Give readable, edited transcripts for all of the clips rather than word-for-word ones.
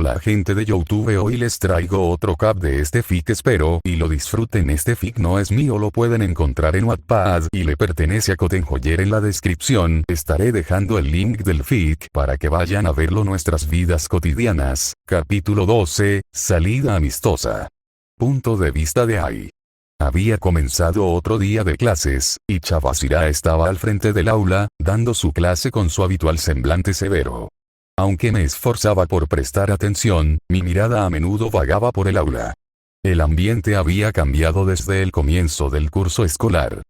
Hola gente de YouTube, hoy les traigo otro cap de este fic, espero y lo disfruten. Este fic no es mío, lo pueden encontrar en Wattpad y le pertenece a Cotenjoyer. En la descripción estaré dejando el link del fic para que vayan a verlo. Nuestras vidas cotidianas, capítulo 12, salida amistosa. Punto de vista de Ai. Había comenzado otro día de clases, y Chavasira estaba al frente del aula, dando su clase con su habitual semblante severo. Aunque me esforzaba por prestar atención, mi mirada a menudo vagaba por el aula. El ambiente había cambiado desde el comienzo del curso escolar.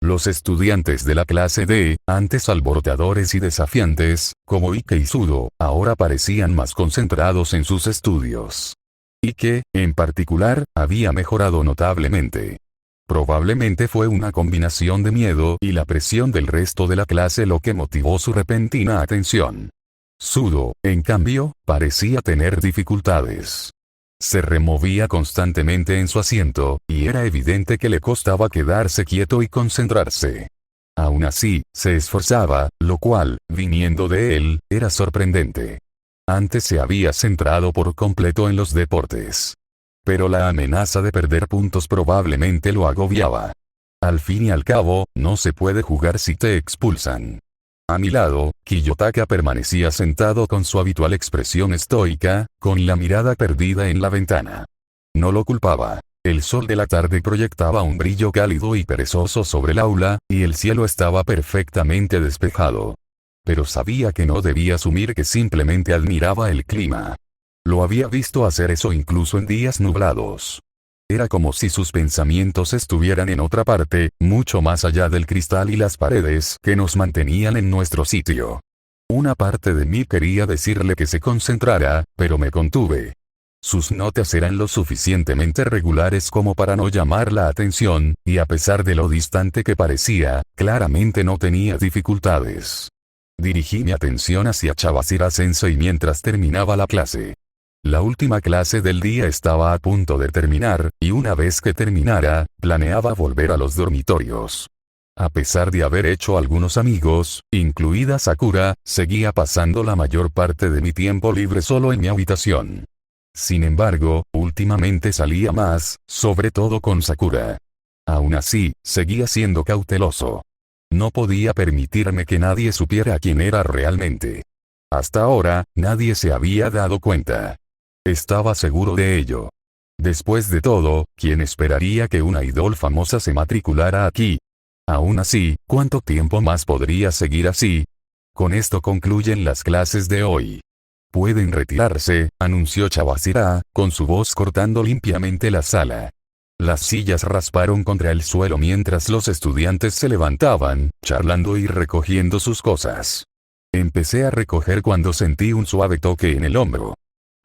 Los estudiantes de la clase D, antes alborotadores y desafiantes, como Ike y Sudo, ahora parecían más concentrados en sus estudios. Ike, en particular, había mejorado notablemente. Probablemente fue una combinación de miedo y la presión del resto de la clase lo que motivó su repentina atención. Sudo, en cambio, parecía tener dificultades. Se removía constantemente en su asiento, y era evidente que le costaba quedarse quieto y concentrarse. Aún así, se esforzaba, lo cual, viniendo de él, era sorprendente. Antes se había centrado por completo en los deportes. Pero la amenaza de perder puntos probablemente lo agobiaba. Al fin y al cabo, no se puede jugar si te expulsan. A mi lado, Kiyotaka permanecía sentado con su habitual expresión estoica, con la mirada perdida en la ventana. No lo culpaba. El sol de la tarde proyectaba un brillo cálido y perezoso sobre el aula, y el cielo estaba perfectamente despejado. Pero sabía que no debía asumir que simplemente admiraba el clima. Lo había visto hacer eso incluso en días nublados. Era como si sus pensamientos estuvieran en otra parte, mucho más allá del cristal y las paredes que nos mantenían en nuestro sitio. Una parte de mí quería decirle que se concentrara, pero me contuve. Sus notas eran lo suficientemente regulares como para no llamar la atención, y a pesar de lo distante que parecía, claramente no tenía dificultades. Dirigí mi atención hacia Chavasira Sensei mientras terminaba la clase. La última clase del día estaba a punto de terminar, y una vez que terminara, planeaba volver a los dormitorios. A pesar de haber hecho algunos amigos, incluida Sakura, seguía pasando la mayor parte de mi tiempo libre solo en mi habitación. Sin embargo, últimamente salía más, sobre todo con Sakura. Aún así, seguía siendo cauteloso. No podía permitirme que nadie supiera quién era realmente. Hasta ahora, nadie se había dado cuenta. Estaba seguro de ello. Después de todo, ¿quién esperaría que una idol famosa se matriculara aquí? Aún así, ¿cuánto tiempo más podría seguir así? Con esto concluyen las clases de hoy. Pueden retirarse, anunció Chavasira, con su voz cortando limpiamente la sala. Las sillas rasparon contra el suelo mientras los estudiantes se levantaban, charlando y recogiendo sus cosas. Empecé a recoger cuando sentí un suave toque en el hombro.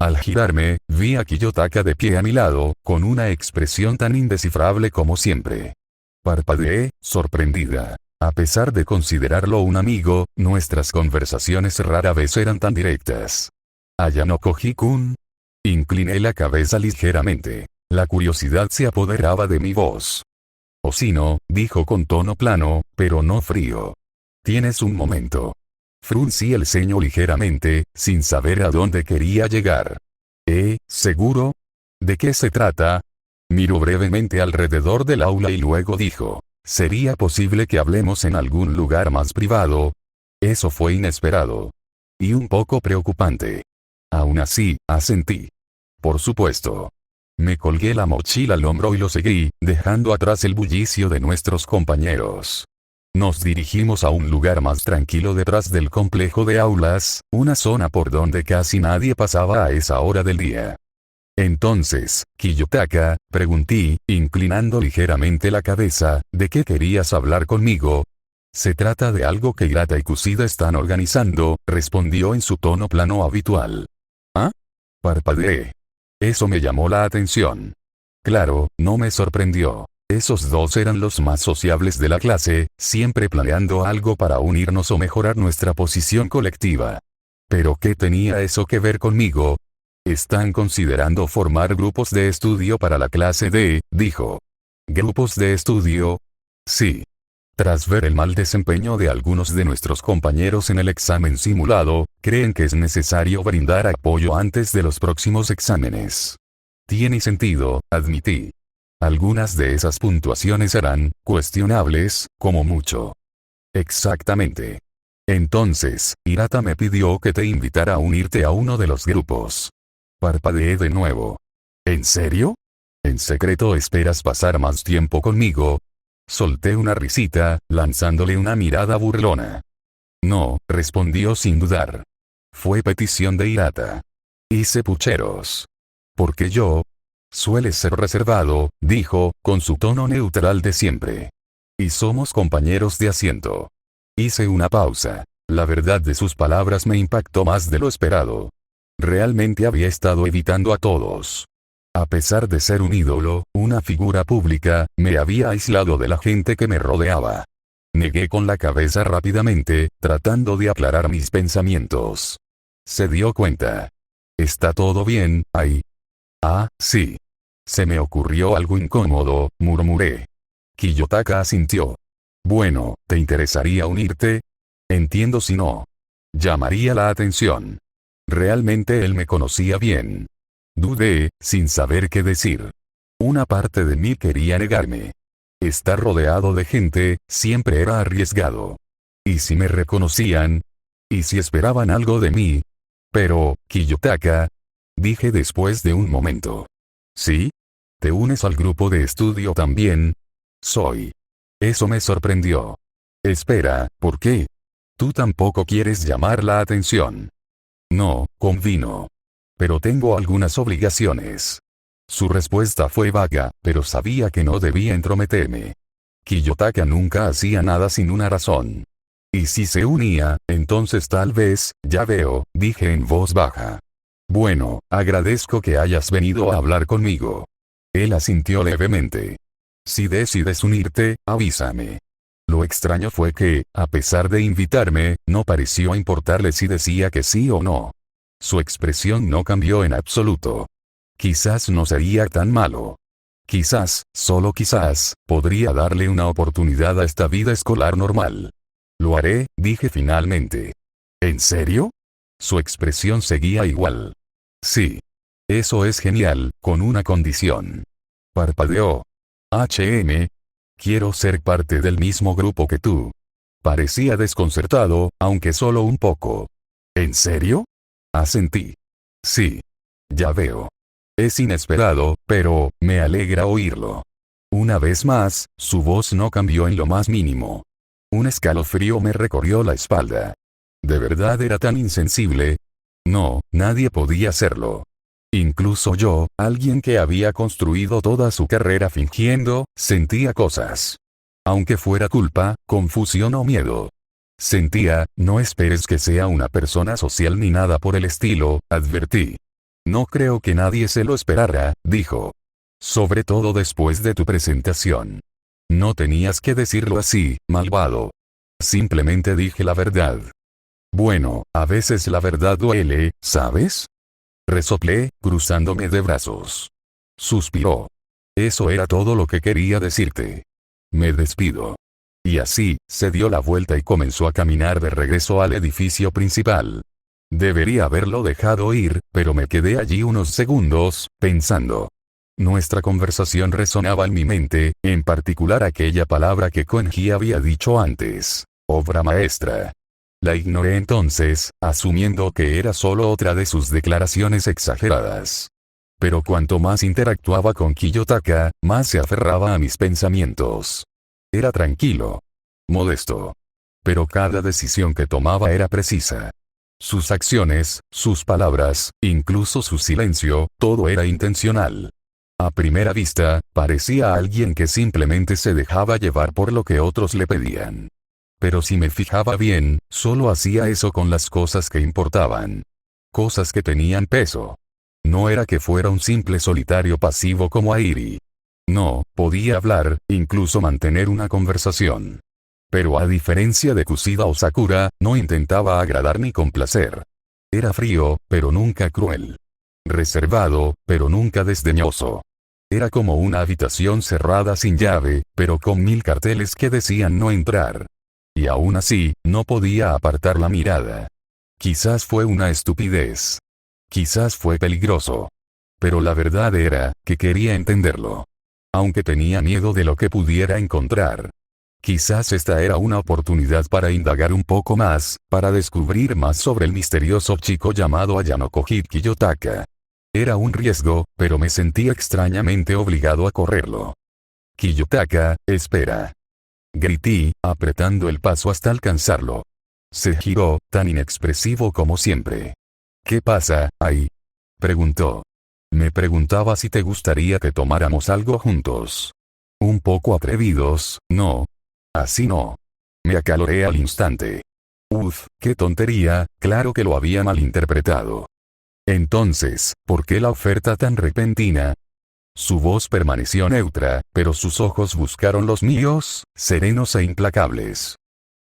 Al girarme, vi a Kiyotaka de pie a mi lado, con una expresión tan indescifrable como siempre. Parpadeé, sorprendida. A pesar de considerarlo un amigo, nuestras conversaciones rara vez eran tan directas. ¿Ayanoko-kun? Incliné la cabeza ligeramente. La curiosidad se apoderaba de mi voz. Osino, dijo con tono plano, pero no frío. ¿Tienes un momento? Fruncí el ceño ligeramente, sin saber a dónde quería llegar. ¿Seguro? ¿De qué se trata? Miró brevemente alrededor del aula y luego dijo, ¿sería posible que hablemos en algún lugar más privado? Eso fue inesperado. Y un poco preocupante. Aún así, asentí. Por supuesto. Me colgué la mochila al hombro y lo seguí, dejando atrás el bullicio de nuestros compañeros. Nos dirigimos a un lugar más tranquilo detrás del complejo de aulas, una zona por donde casi nadie pasaba a esa hora del día. Entonces, Kiyotaka, pregunté, inclinando ligeramente la cabeza, ¿de qué querías hablar conmigo? Se trata de algo que Hirata y Kusida están organizando, respondió en su tono plano habitual. ¿Ah? Parpadeé. Eso me llamó la atención. Claro, no me sorprendió. Esos dos eran los más sociables de la clase, siempre planeando algo para unirnos o mejorar nuestra posición colectiva. ¿Pero qué tenía eso que ver conmigo? Están considerando formar grupos de estudio para la clase D, dijo. ¿Grupos de estudio? Sí. Tras ver el mal desempeño de algunos de nuestros compañeros en el examen simulado, creen que es necesario brindar apoyo antes de los próximos exámenes. Tiene sentido, admití. Algunas de esas puntuaciones eran cuestionables, como mucho. Exactamente. Entonces, Hirata me pidió que te invitara a unirte a uno de los grupos. Parpadeé de nuevo. ¿En serio? ¿En secreto esperas pasar más tiempo conmigo? Solté una risita, lanzándole una mirada burlona. No, respondió sin dudar. Fue petición de Hirata. Hice pucheros. Porque yo. Suele ser reservado, dijo, con su tono neutral de siempre. Y somos compañeros de asiento. Hice una pausa. La verdad de sus palabras me impactó más de lo esperado. Realmente había estado evitando a todos. A pesar de ser un ídolo, una figura pública, me había aislado de la gente que me rodeaba. Negué con la cabeza rápidamente, tratando de aclarar mis pensamientos. Se dio cuenta. ¿Está todo bien, ahí? Ah, sí. Se me ocurrió algo incómodo, murmuré. Kiyotaka asintió. Bueno, ¿te interesaría unirte? Entiendo si no. Llamaría la atención. Realmente él me conocía bien. Dudé, sin saber qué decir. Una parte de mí quería negarme. Estar rodeado de gente, siempre era arriesgado. ¿Y si me reconocían? ¿Y si esperaban algo de mí? Pero, Kiyotaka, dije después de un momento. ¿Sí? ¿Te unes al grupo de estudio también? Soy. Eso me sorprendió. Espera, ¿por qué? Tú tampoco quieres llamar la atención. No, convino. Pero tengo algunas obligaciones. Su respuesta fue vaga, pero sabía que no debía entrometerme. Kiyotaka nunca hacía nada sin una razón. Y si se unía, entonces tal vez, ya veo, dije en voz baja. Bueno, agradezco que hayas venido a hablar conmigo. Él asintió levemente. Si decides unirte, avísame. Lo extraño fue que, a pesar de invitarme, no pareció importarle si decía que sí o no. Su expresión no cambió en absoluto. Quizás no sería tan malo. Quizás, solo quizás, podría darle una oportunidad a esta vida escolar normal. Lo haré, dije finalmente. ¿En serio? Su expresión seguía igual. Sí. Eso es genial, con una condición. Parpadeó. Quiero ser parte del mismo grupo que tú. Parecía desconcertado, aunque solo un poco. ¿En serio? Asentí. Sí. Ya veo. Es inesperado, pero, me alegra oírlo. Una vez más, su voz no cambió en lo más mínimo. Un escalofrío me recorrió la espalda. ¿De verdad era tan insensible? No, nadie podía hacerlo. Incluso yo, alguien que había construido toda su carrera fingiendo, sentía cosas. Aunque fuera culpa, confusión o miedo. Sentía, no esperes que sea una persona social ni nada por el estilo, advertí. No creo que nadie se lo esperara, dijo. Sobre todo después de tu presentación. No tenías que decirlo así, malvado. Simplemente dije la verdad. Bueno, a veces la verdad duele, ¿sabes? Resoplé, cruzándome de brazos. Suspiró. Eso era todo lo que quería decirte. Me despido. Y así, se dio la vuelta y comenzó a caminar de regreso al edificio principal. Debería haberlo dejado ir, pero me quedé allí unos segundos, pensando. Nuestra conversación resonaba en mi mente, en particular aquella palabra que Konji había dicho antes. Obra maestra. La ignoré entonces, asumiendo que era solo otra de sus declaraciones exageradas. Pero cuanto más interactuaba con Kiyotaka, más se aferraba a mis pensamientos. Era tranquilo. Modesto. Pero cada decisión que tomaba era precisa. Sus acciones, sus palabras, incluso su silencio, todo era intencional. A primera vista, parecía alguien que simplemente se dejaba llevar por lo que otros le pedían. Pero si me fijaba bien, solo hacía eso con las cosas que importaban. Cosas que tenían peso. No era que fuera un simple solitario pasivo como Airi. No, podía hablar, incluso mantener una conversación. Pero a diferencia de Kushida o Sakura, no intentaba agradar ni complacer. Era frío, pero nunca cruel. Reservado, pero nunca desdeñoso. Era como una habitación cerrada sin llave, pero con 1000 carteles que decían no entrar. Y aún así, no podía apartar la mirada. Quizás fue una estupidez. Quizás fue peligroso. Pero la verdad era, que quería entenderlo. Aunque tenía miedo de lo que pudiera encontrar. Quizás esta era una oportunidad para indagar un poco más, para descubrir más sobre el misterioso chico llamado Ayanokoji Kiyotaka. Era un riesgo, pero me sentía extrañamente obligado a correrlo. Kiyotaka, espera. Grité, apretando el paso hasta alcanzarlo. Se giró, tan inexpresivo como siempre. ¿Qué pasa, ahí? Preguntó. Me preguntaba si te gustaría que tomáramos algo juntos. Un poco atrevidos, ¿no? Así no. Me acaloré al instante. Uf, qué tontería, claro que lo había malinterpretado. Entonces, ¿por qué la oferta tan repentina? Su voz permaneció neutra, pero sus ojos buscaron los míos, serenos e implacables.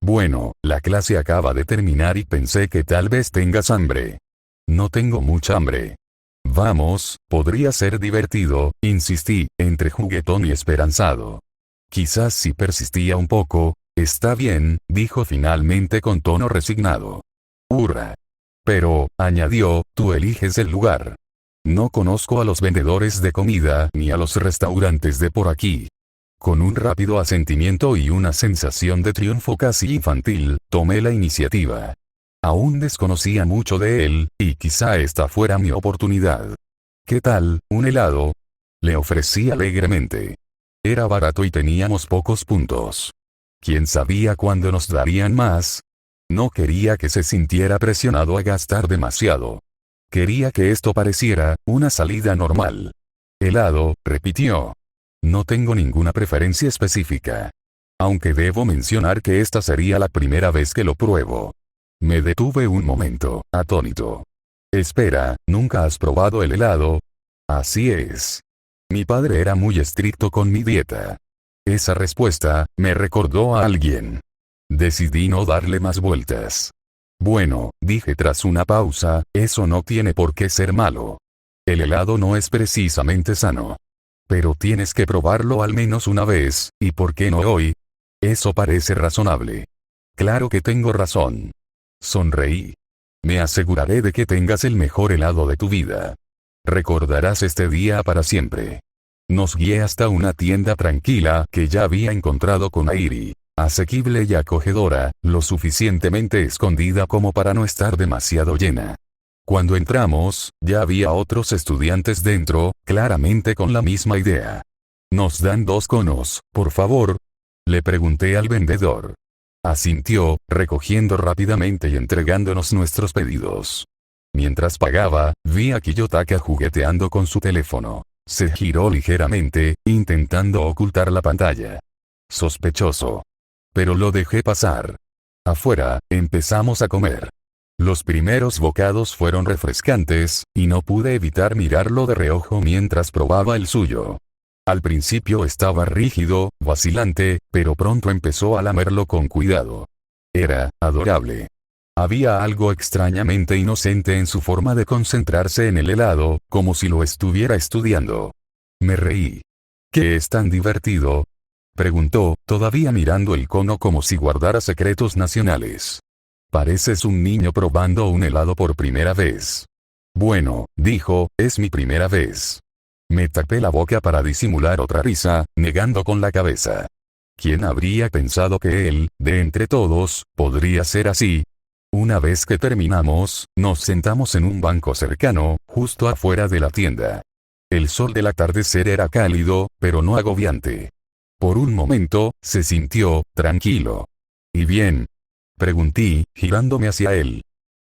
Bueno, la clase acaba de terminar y pensé que tal vez tengas hambre. No tengo mucha hambre. Vamos, podría ser divertido, insistí, entre juguetón y esperanzado. Quizás si persistía un poco, está bien, dijo finalmente con tono resignado. Hurra. Pero, añadió, tú eliges el lugar. No conozco a los vendedores de comida ni a los restaurantes de por aquí. Con un rápido asentimiento y una sensación de triunfo casi infantil, tomé la iniciativa. Aún desconocía mucho de él, y quizá esta fuera mi oportunidad. ¿Qué tal, un helado? Le ofrecí alegremente. Era barato y teníamos pocos puntos. ¿Quién sabía cuándo nos darían más? No quería que se sintiera presionado a gastar demasiado. Quería que esto pareciera una salida normal. Helado, repitió. No tengo ninguna preferencia específica. Aunque debo mencionar que esta sería la primera vez que lo pruebo. Me detuve un momento, atónito. Espera, ¿nunca has probado el helado? Así es. Mi padre era muy estricto con mi dieta. Esa respuesta, me recordó a alguien. Decidí no darle más vueltas. Bueno, dije tras una pausa, eso no tiene por qué ser malo. El helado no es precisamente sano. Pero tienes que probarlo al menos una vez, ¿y por qué no hoy? Eso parece razonable. Claro que tengo razón. Sonreí. Me aseguraré de que tengas el mejor helado de tu vida. Recordarás este día para siempre. Nos guié hasta una tienda tranquila que ya había encontrado con Airi. Asequible y acogedora, lo suficientemente escondida como para no estar demasiado llena. Cuando entramos, ya había otros estudiantes dentro, claramente con la misma idea. ¿Nos dan 2 conos, por favor? Le pregunté al vendedor. Asintió, recogiendo rápidamente y entregándonos nuestros pedidos. Mientras pagaba, vi a Kiyotaka jugueteando con su teléfono. Se giró ligeramente, intentando ocultar la pantalla. Sospechoso. Pero lo dejé pasar. Afuera, empezamos a comer. Los primeros bocados fueron refrescantes, y no pude evitar mirarlo de reojo mientras probaba el suyo. Al principio estaba rígido, vacilante, pero pronto empezó a lamerlo con cuidado. Era adorable. Había algo extrañamente inocente en su forma de concentrarse en el helado, como si lo estuviera estudiando. Me reí. ¿Qué es tan divertido? Preguntó, todavía mirando el cono como si guardara secretos nacionales. Pareces un niño probando un helado por primera vez. Bueno, dijo, es mi primera vez. Me tapé la boca para disimular otra risa, negando con la cabeza. ¿Quién habría pensado que él, de entre todos, podría ser así? Una vez que terminamos, nos sentamos en un banco cercano, justo afuera de la tienda. El sol del atardecer era cálido, pero no agobiante. Por un momento, se sintió tranquilo. ¿Y bien? Pregunté, girándome hacia él.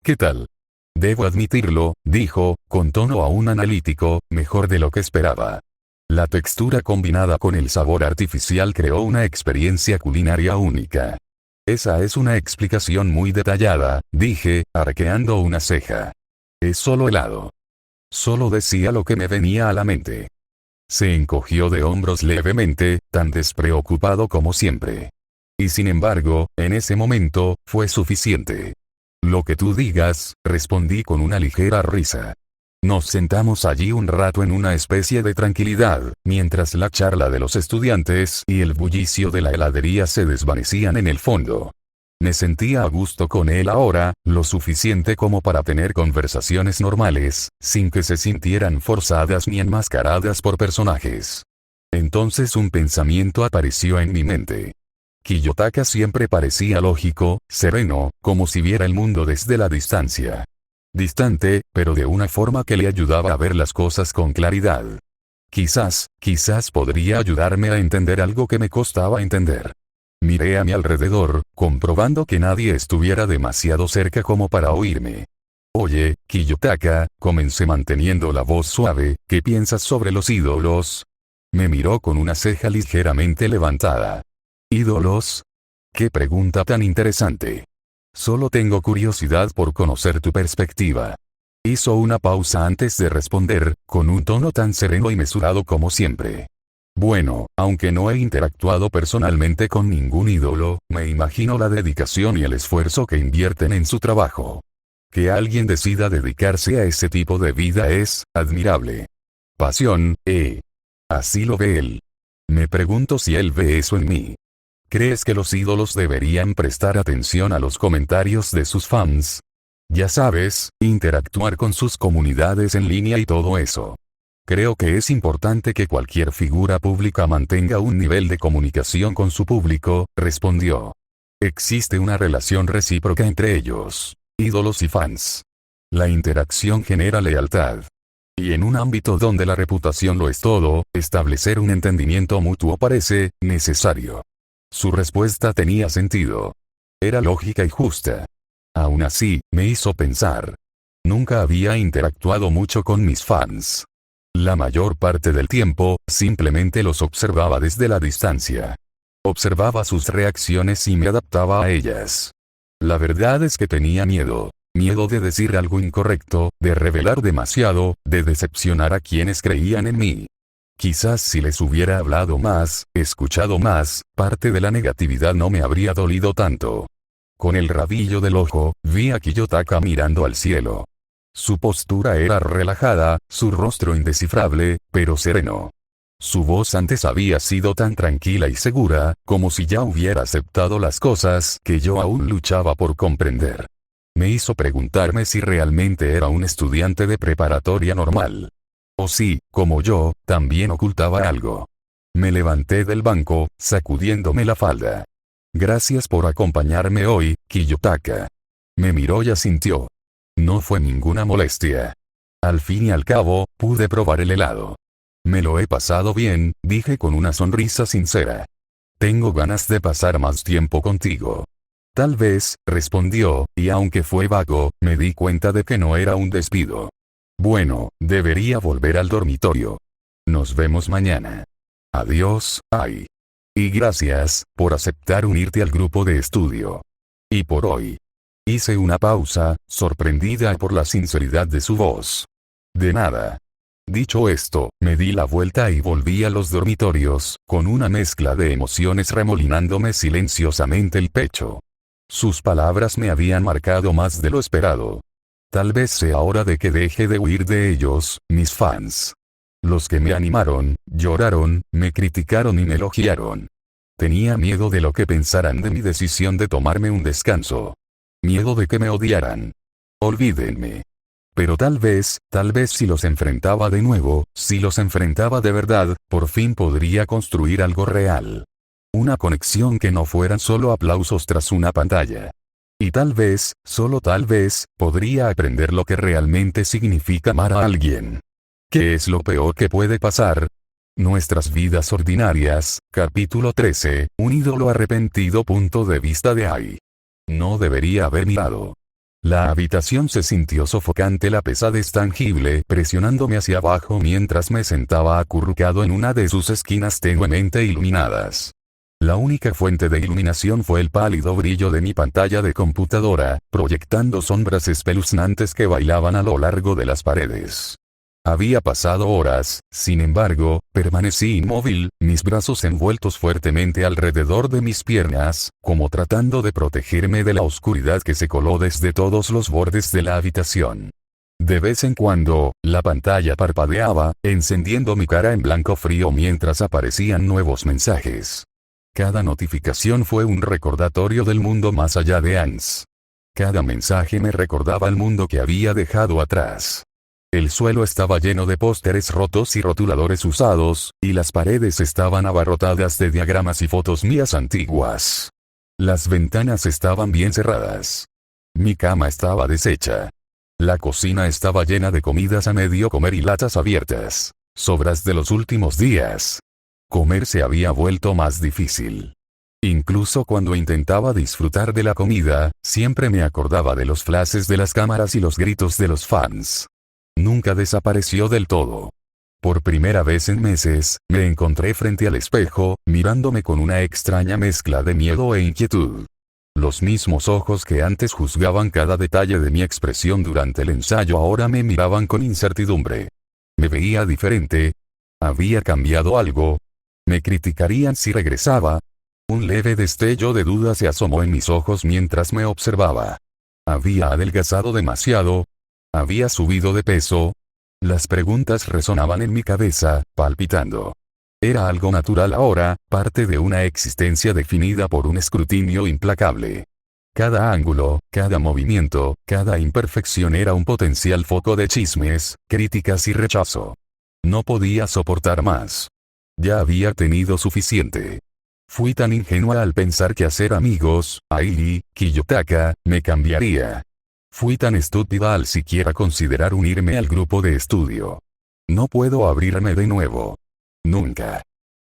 ¿Qué tal? Debo admitirlo, dijo, con tono aún analítico, mejor de lo que esperaba. La textura combinada con el sabor artificial creó una experiencia culinaria única. Esa es una explicación muy detallada, dije, arqueando una ceja. Es solo helado. Solo decía lo que me venía a la mente. Se encogió de hombros levemente, tan despreocupado como siempre. Y sin embargo, en ese momento, fue suficiente. Lo que tú digas, respondí con una ligera risa. Nos sentamos allí un rato en una especie de tranquilidad, mientras la charla de los estudiantes y el bullicio de la heladería se desvanecían en el fondo. Me sentía a gusto con él ahora, lo suficiente como para tener conversaciones normales, sin que se sintieran forzadas ni enmascaradas por personajes. Entonces un pensamiento apareció en mi mente. Kiyotaka siempre parecía lógico, sereno, como si viera el mundo desde la distancia. Distante, pero de una forma que le ayudaba a ver las cosas con claridad. Quizás podría ayudarme a entender algo que me costaba entender. Miré a mi alrededor, comprobando que nadie estuviera demasiado cerca como para oírme. Oye, Kiyotaka, comencé manteniendo la voz suave, ¿qué piensas sobre los ídolos? Me miró con una ceja ligeramente levantada. ¿Ídolos? ¡Qué pregunta tan interesante! Solo tengo curiosidad por conocer tu perspectiva. Hizo una pausa antes de responder, con un tono tan sereno y mesurado como siempre. Bueno, aunque no he interactuado personalmente con ningún ídolo, me imagino la dedicación y el esfuerzo que invierten en su trabajo. Que alguien decida dedicarse a ese tipo de vida es admirable. Pasión, así lo ve él. Me pregunto si él ve eso en mí. ¿Crees que los ídolos deberían prestar atención a los comentarios de sus fans? Ya sabes, interactuar con sus comunidades en línea y todo eso. Creo que es importante que cualquier figura pública mantenga un nivel de comunicación con su público, respondió. Existe una relación recíproca entre ellos, ídolos y fans. La interacción genera lealtad. Y en un ámbito donde la reputación lo es todo, establecer un entendimiento mutuo parece necesario. Su respuesta tenía sentido. Era lógica y justa. Aún así, me hizo pensar. Nunca había interactuado mucho con mis fans. La mayor parte del tiempo, simplemente los observaba desde la distancia. Observaba sus reacciones y me adaptaba a ellas. La verdad es que tenía miedo. Miedo de decir algo incorrecto, de revelar demasiado, de decepcionar a quienes creían en mí. Quizás si les hubiera hablado más, escuchado más, parte de la negatividad no me habría dolido tanto. Con el rabillo del ojo, vi a Kiyotaka mirando al cielo. Su postura era relajada, su rostro indescifrable, pero sereno. Su voz antes había sido tan tranquila y segura, como si ya hubiera aceptado las cosas que yo aún luchaba por comprender. Me hizo preguntarme si realmente era un estudiante de preparatoria normal. O si, como yo, también ocultaba algo. Me levanté del banco, sacudiéndome la falda. Gracias por acompañarme hoy, Kiyotaka. Me miró y asintió. No fue ninguna molestia. Al fin y al cabo, pude probar el helado. Me lo he pasado bien, dije con una sonrisa sincera. Tengo ganas de pasar más tiempo contigo. Tal vez, respondió, y aunque fue vago, me di cuenta de que no era un despido. Bueno, debería volver al dormitorio. Nos vemos mañana. Adiós, Ai. Y gracias, por aceptar unirte al grupo de estudio. Y por hoy. Hice una pausa, sorprendida por la sinceridad de su voz. De nada. Dicho esto, me di la vuelta y volví a los dormitorios, con una mezcla de emociones remolinándome silenciosamente el pecho. Sus palabras me habían marcado más de lo esperado. Tal vez sea hora de que deje de huir de ellos, mis fans. Los que me animaron, lloraron, me criticaron y me elogiaron. Tenía miedo de lo que pensaran de mi decisión de tomarme un descanso. Miedo de que me odiaran. Olvídenme. Pero tal vez si los enfrentaba de nuevo, si los enfrentaba de verdad, por fin podría construir algo real. Una conexión que no fueran solo aplausos tras una pantalla. Y tal vez, solo tal vez, podría aprender lo que realmente significa amar a alguien. ¿Qué es lo peor que puede pasar? Nuestras vidas ordinarias, capítulo 13, un ídolo arrepentido. Punto de vista de Ai. No debería haber mirado. La habitación se sintió sofocante, la pesadez tangible presionándome hacia abajo mientras me sentaba acurrucado en una de sus esquinas tenuemente iluminadas. La única fuente de iluminación fue el pálido brillo de mi pantalla de computadora, proyectando sombras espeluznantes que bailaban a lo largo de las paredes. Había pasado horas, sin embargo, permanecí inmóvil, mis brazos envueltos fuertemente alrededor de mis piernas, como tratando de protegerme de la oscuridad que se coló desde todos los bordes de la habitación. De vez en cuando, la pantalla parpadeaba, encendiendo mi cara en blanco frío mientras aparecían nuevos mensajes. Cada notificación fue un recordatorio del mundo más allá de Ans. Cada mensaje me recordaba el mundo que había dejado atrás. El suelo estaba lleno de pósteres rotos y rotuladores usados, y las paredes estaban abarrotadas de diagramas y fotos mías antiguas. Las ventanas estaban bien cerradas. Mi cama estaba deshecha. La cocina estaba llena de comidas a medio comer y latas abiertas, sobras de los últimos días. Comer se había vuelto más difícil. Incluso cuando intentaba disfrutar de la comida, siempre me acordaba de los flashes de las cámaras y los gritos de los fans. Nunca desapareció del todo. Por primera vez en meses, me encontré frente al espejo, mirándome con una extraña mezcla de miedo e inquietud. Los mismos ojos que antes juzgaban cada detalle de mi expresión durante el ensayo ahora me miraban con incertidumbre. Me veía diferente. ¿Había cambiado algo? ¿Me criticarían si regresaba? Un leve destello de duda se asomó en mis ojos mientras me observaba. ¿Había adelgazado demasiado? ¿Había subido de peso? Las preguntas resonaban en mi cabeza, palpitando. Era algo natural ahora, parte de una existencia definida por un escrutinio implacable. Cada ángulo, cada movimiento, cada imperfección era un potencial foco de chismes, críticas y rechazo. No podía soportar más. Ya había tenido suficiente. Fui tan ingenua al pensar que hacer amigos, Airi, Kiyotaka, me cambiaría. Fui tan estúpida al siquiera considerar unirme al grupo de estudio. No puedo abrirme de nuevo. Nunca.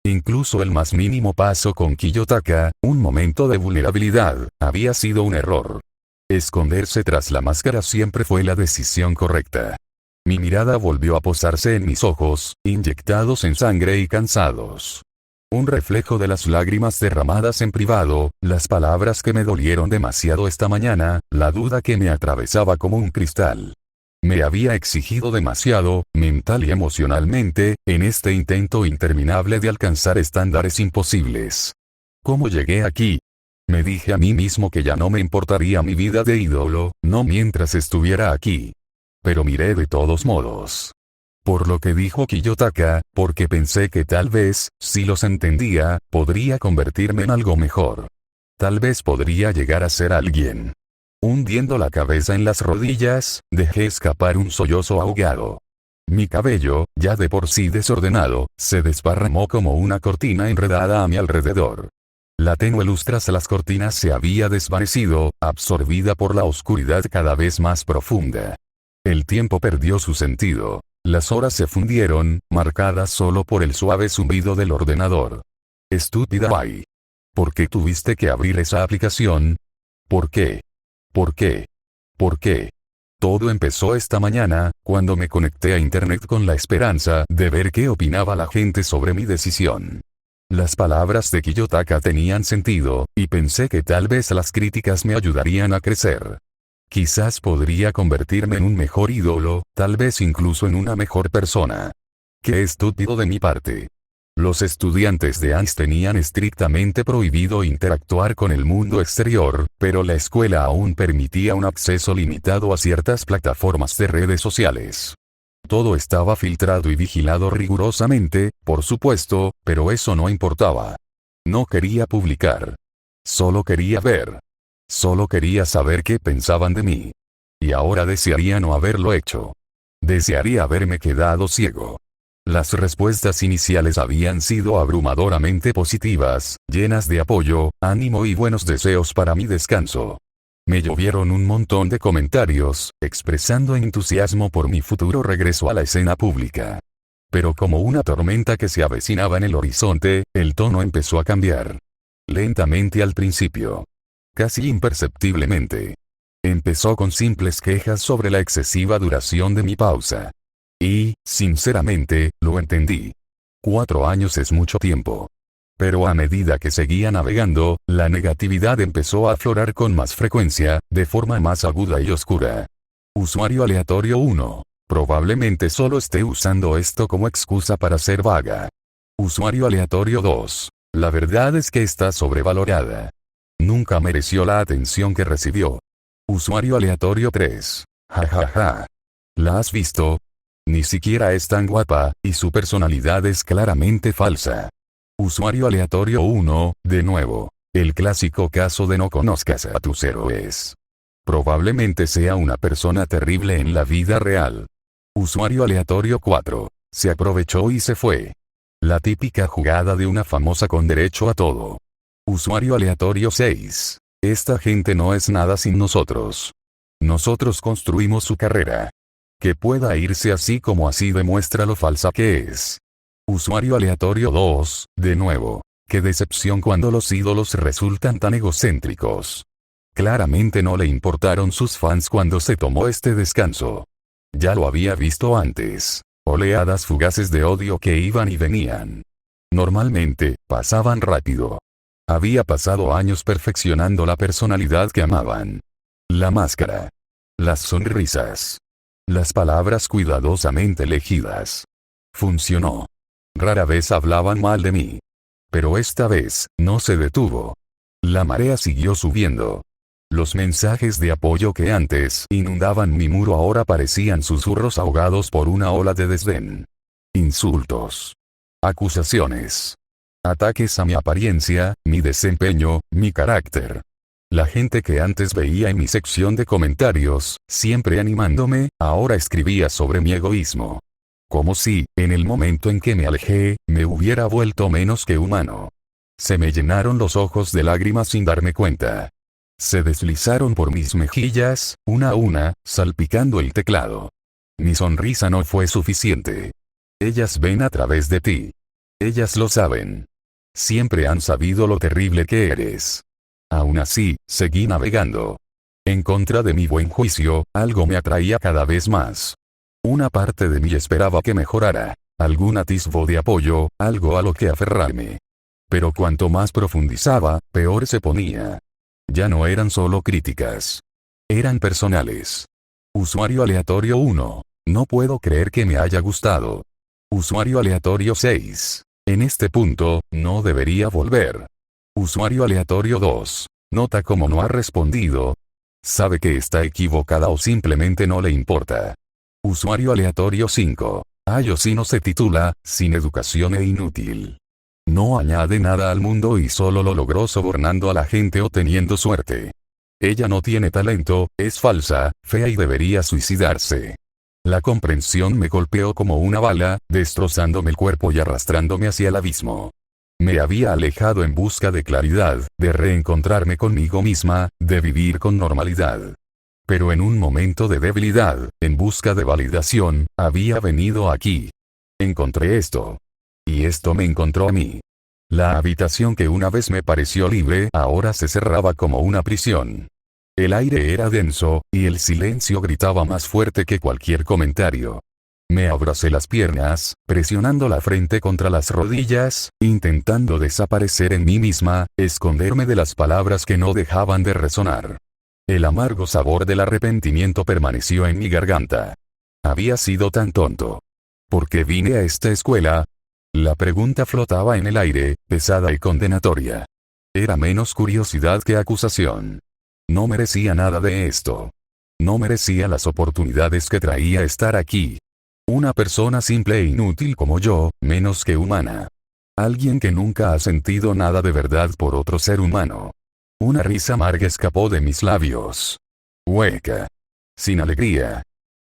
Incluso el más mínimo paso con Kiyotaka, un momento de vulnerabilidad, había sido un error. Esconderse tras la máscara siempre fue la decisión correcta. Mi mirada volvió a posarse en mis ojos, inyectados en sangre y cansados. Un reflejo de las lágrimas derramadas en privado, las palabras que me dolieron demasiado esta mañana, la duda que me atravesaba como un cristal. Me había exigido demasiado, mental y emocionalmente, en este intento interminable de alcanzar estándares imposibles. ¿Cómo llegué aquí? Me dije a mí mismo que ya no me importaría mi vida de ídolo, no mientras estuviera aquí. Pero miré de todos modos. Por lo que dijo Kiyotaka, porque pensé que tal vez, si los entendía, podría convertirme en algo mejor. Tal vez podría llegar a ser alguien. Hundiendo la cabeza en las rodillas, dejé escapar un sollozo ahogado. Mi cabello, ya de por sí desordenado, se desparramó como una cortina enredada a mi alrededor. La tenue luz tras las cortinas se había desvanecido, absorbida por la oscuridad cada vez más profunda. El tiempo perdió su sentido. Las horas se fundieron, marcadas solo por el suave zumbido del ordenador. Estúpida Bai. ¿Por qué tuviste que abrir esa aplicación? ¿Por qué? ¿Por qué? ¿Por qué? Todo empezó esta mañana, cuando me conecté a internet con la esperanza de ver qué opinaba la gente sobre mi decisión. Las palabras de Kiyotaka tenían sentido, y pensé que tal vez las críticas me ayudarían a crecer. Quizás podría convertirme en un mejor ídolo, tal vez incluso en una mejor persona. Qué estúpido de mi parte. Los estudiantes de ANS tenían estrictamente prohibido interactuar con el mundo exterior, pero la escuela aún permitía un acceso limitado a ciertas plataformas de redes sociales. Todo estaba filtrado y vigilado rigurosamente, por supuesto, pero eso no importaba. No quería publicar. Solo quería ver. Solo quería saber qué pensaban de mí. Y ahora desearía no haberlo hecho. Desearía haberme quedado ciego. Las respuestas iniciales habían sido abrumadoramente positivas, llenas de apoyo, ánimo y buenos deseos para mi descanso. Me llovieron un montón de comentarios, expresando entusiasmo por mi futuro regreso a la escena pública. Pero como una tormenta que se avecinaba en el horizonte, el tono empezó a cambiar. Lentamente al principio. Casi imperceptiblemente. Empezó con simples quejas sobre la excesiva duración de mi pausa. Y, sinceramente, lo entendí. 4 años es mucho tiempo. Pero a medida que seguía navegando, la negatividad empezó a aflorar con más frecuencia, de forma más aguda y oscura. Usuario aleatorio 1. Probablemente solo esté usando esto como excusa para ser vaga. Usuario aleatorio 2. La verdad es que está sobrevalorada. Nunca mereció la atención que recibió. Usuario aleatorio 3. Jajaja. ¿La has visto? Ni siquiera es tan guapa, y su personalidad es claramente falsa. Usuario aleatorio 1, de nuevo. El clásico caso de no conozcas a tus héroes. Probablemente sea una persona terrible en la vida real. Usuario aleatorio 4. Se aprovechó y se fue. La típica jugada de una famosa con derecho a todo. Usuario aleatorio 6. Esta gente no es nada sin nosotros. Nosotros construimos su carrera. Que pueda irse así como así demuestra lo falsa que es. Usuario aleatorio 2, de nuevo. Qué decepción cuando los ídolos resultan tan egocéntricos. Claramente no le importaron sus fans cuando se tomó este descanso. Ya lo había visto antes. Oleadas fugaces de odio que iban y venían. Normalmente, pasaban rápido. Había pasado años perfeccionando la personalidad que amaban. La máscara. Las sonrisas. Las palabras cuidadosamente elegidas. Funcionó. Rara vez hablaban mal de mí. Pero esta vez, no se detuvo. La marea siguió subiendo. Los mensajes de apoyo que antes inundaban mi muro ahora parecían susurros ahogados por una ola de desdén. Insultos. Acusaciones. Ataques a mi apariencia, mi desempeño, mi carácter. La gente que antes veía en mi sección de comentarios, siempre animándome, ahora escribía sobre mi egoísmo. Como si, en el momento en que me alejé, me hubiera vuelto menos que humano. Se me llenaron los ojos de lágrimas sin darme cuenta. Se deslizaron por mis mejillas, una a una, salpicando el teclado. Mi sonrisa no fue suficiente. Ellas ven a través de ti. Ellas lo saben. Siempre han sabido lo terrible que eres. Aún así, seguí navegando. En contra de mi buen juicio, algo me atraía cada vez más. Una parte de mí esperaba que mejorara. Algún atisbo de apoyo, algo a lo que aferrarme. Pero cuanto más profundizaba, peor se ponía. Ya no eran solo críticas. Eran personales. Usuario aleatorio 1. No puedo creer que me haya gustado. Usuario aleatorio 6. En este punto, no debería volver. Usuario aleatorio 2. Nota cómo no ha respondido. Sabe que está equivocada o simplemente no le importa. Usuario aleatorio 5. Sí no se titula, sin educación e inútil. No añade nada al mundo y solo lo logró sobornando a la gente o teniendo suerte. Ella no tiene talento, es falsa, fea y debería suicidarse. La comprensión me golpeó como una bala, destrozándome el cuerpo y arrastrándome hacia el abismo. Me había alejado en busca de claridad, de reencontrarme conmigo misma, de vivir con normalidad. Pero en un momento de debilidad, en busca de validación, había venido aquí. Encontré esto. Y esto me encontró a mí. La habitación que una vez me pareció libre ahora se cerraba como una prisión. El aire era denso, y el silencio gritaba más fuerte que cualquier comentario. Me abracé las piernas, presionando la frente contra las rodillas, intentando desaparecer en mí misma, esconderme de las palabras que no dejaban de resonar. El amargo sabor del arrepentimiento permaneció en mi garganta. Había sido tan tonto. ¿Por qué vine a esta escuela? La pregunta flotaba en el aire, pesada y condenatoria. Era menos curiosidad que acusación. No merecía nada de esto. No merecía las oportunidades que traía estar aquí. Una persona simple e inútil como yo, menos que humana. Alguien que nunca ha sentido nada de verdad por otro ser humano. Una risa amarga escapó de mis labios. Hueca. Sin alegría.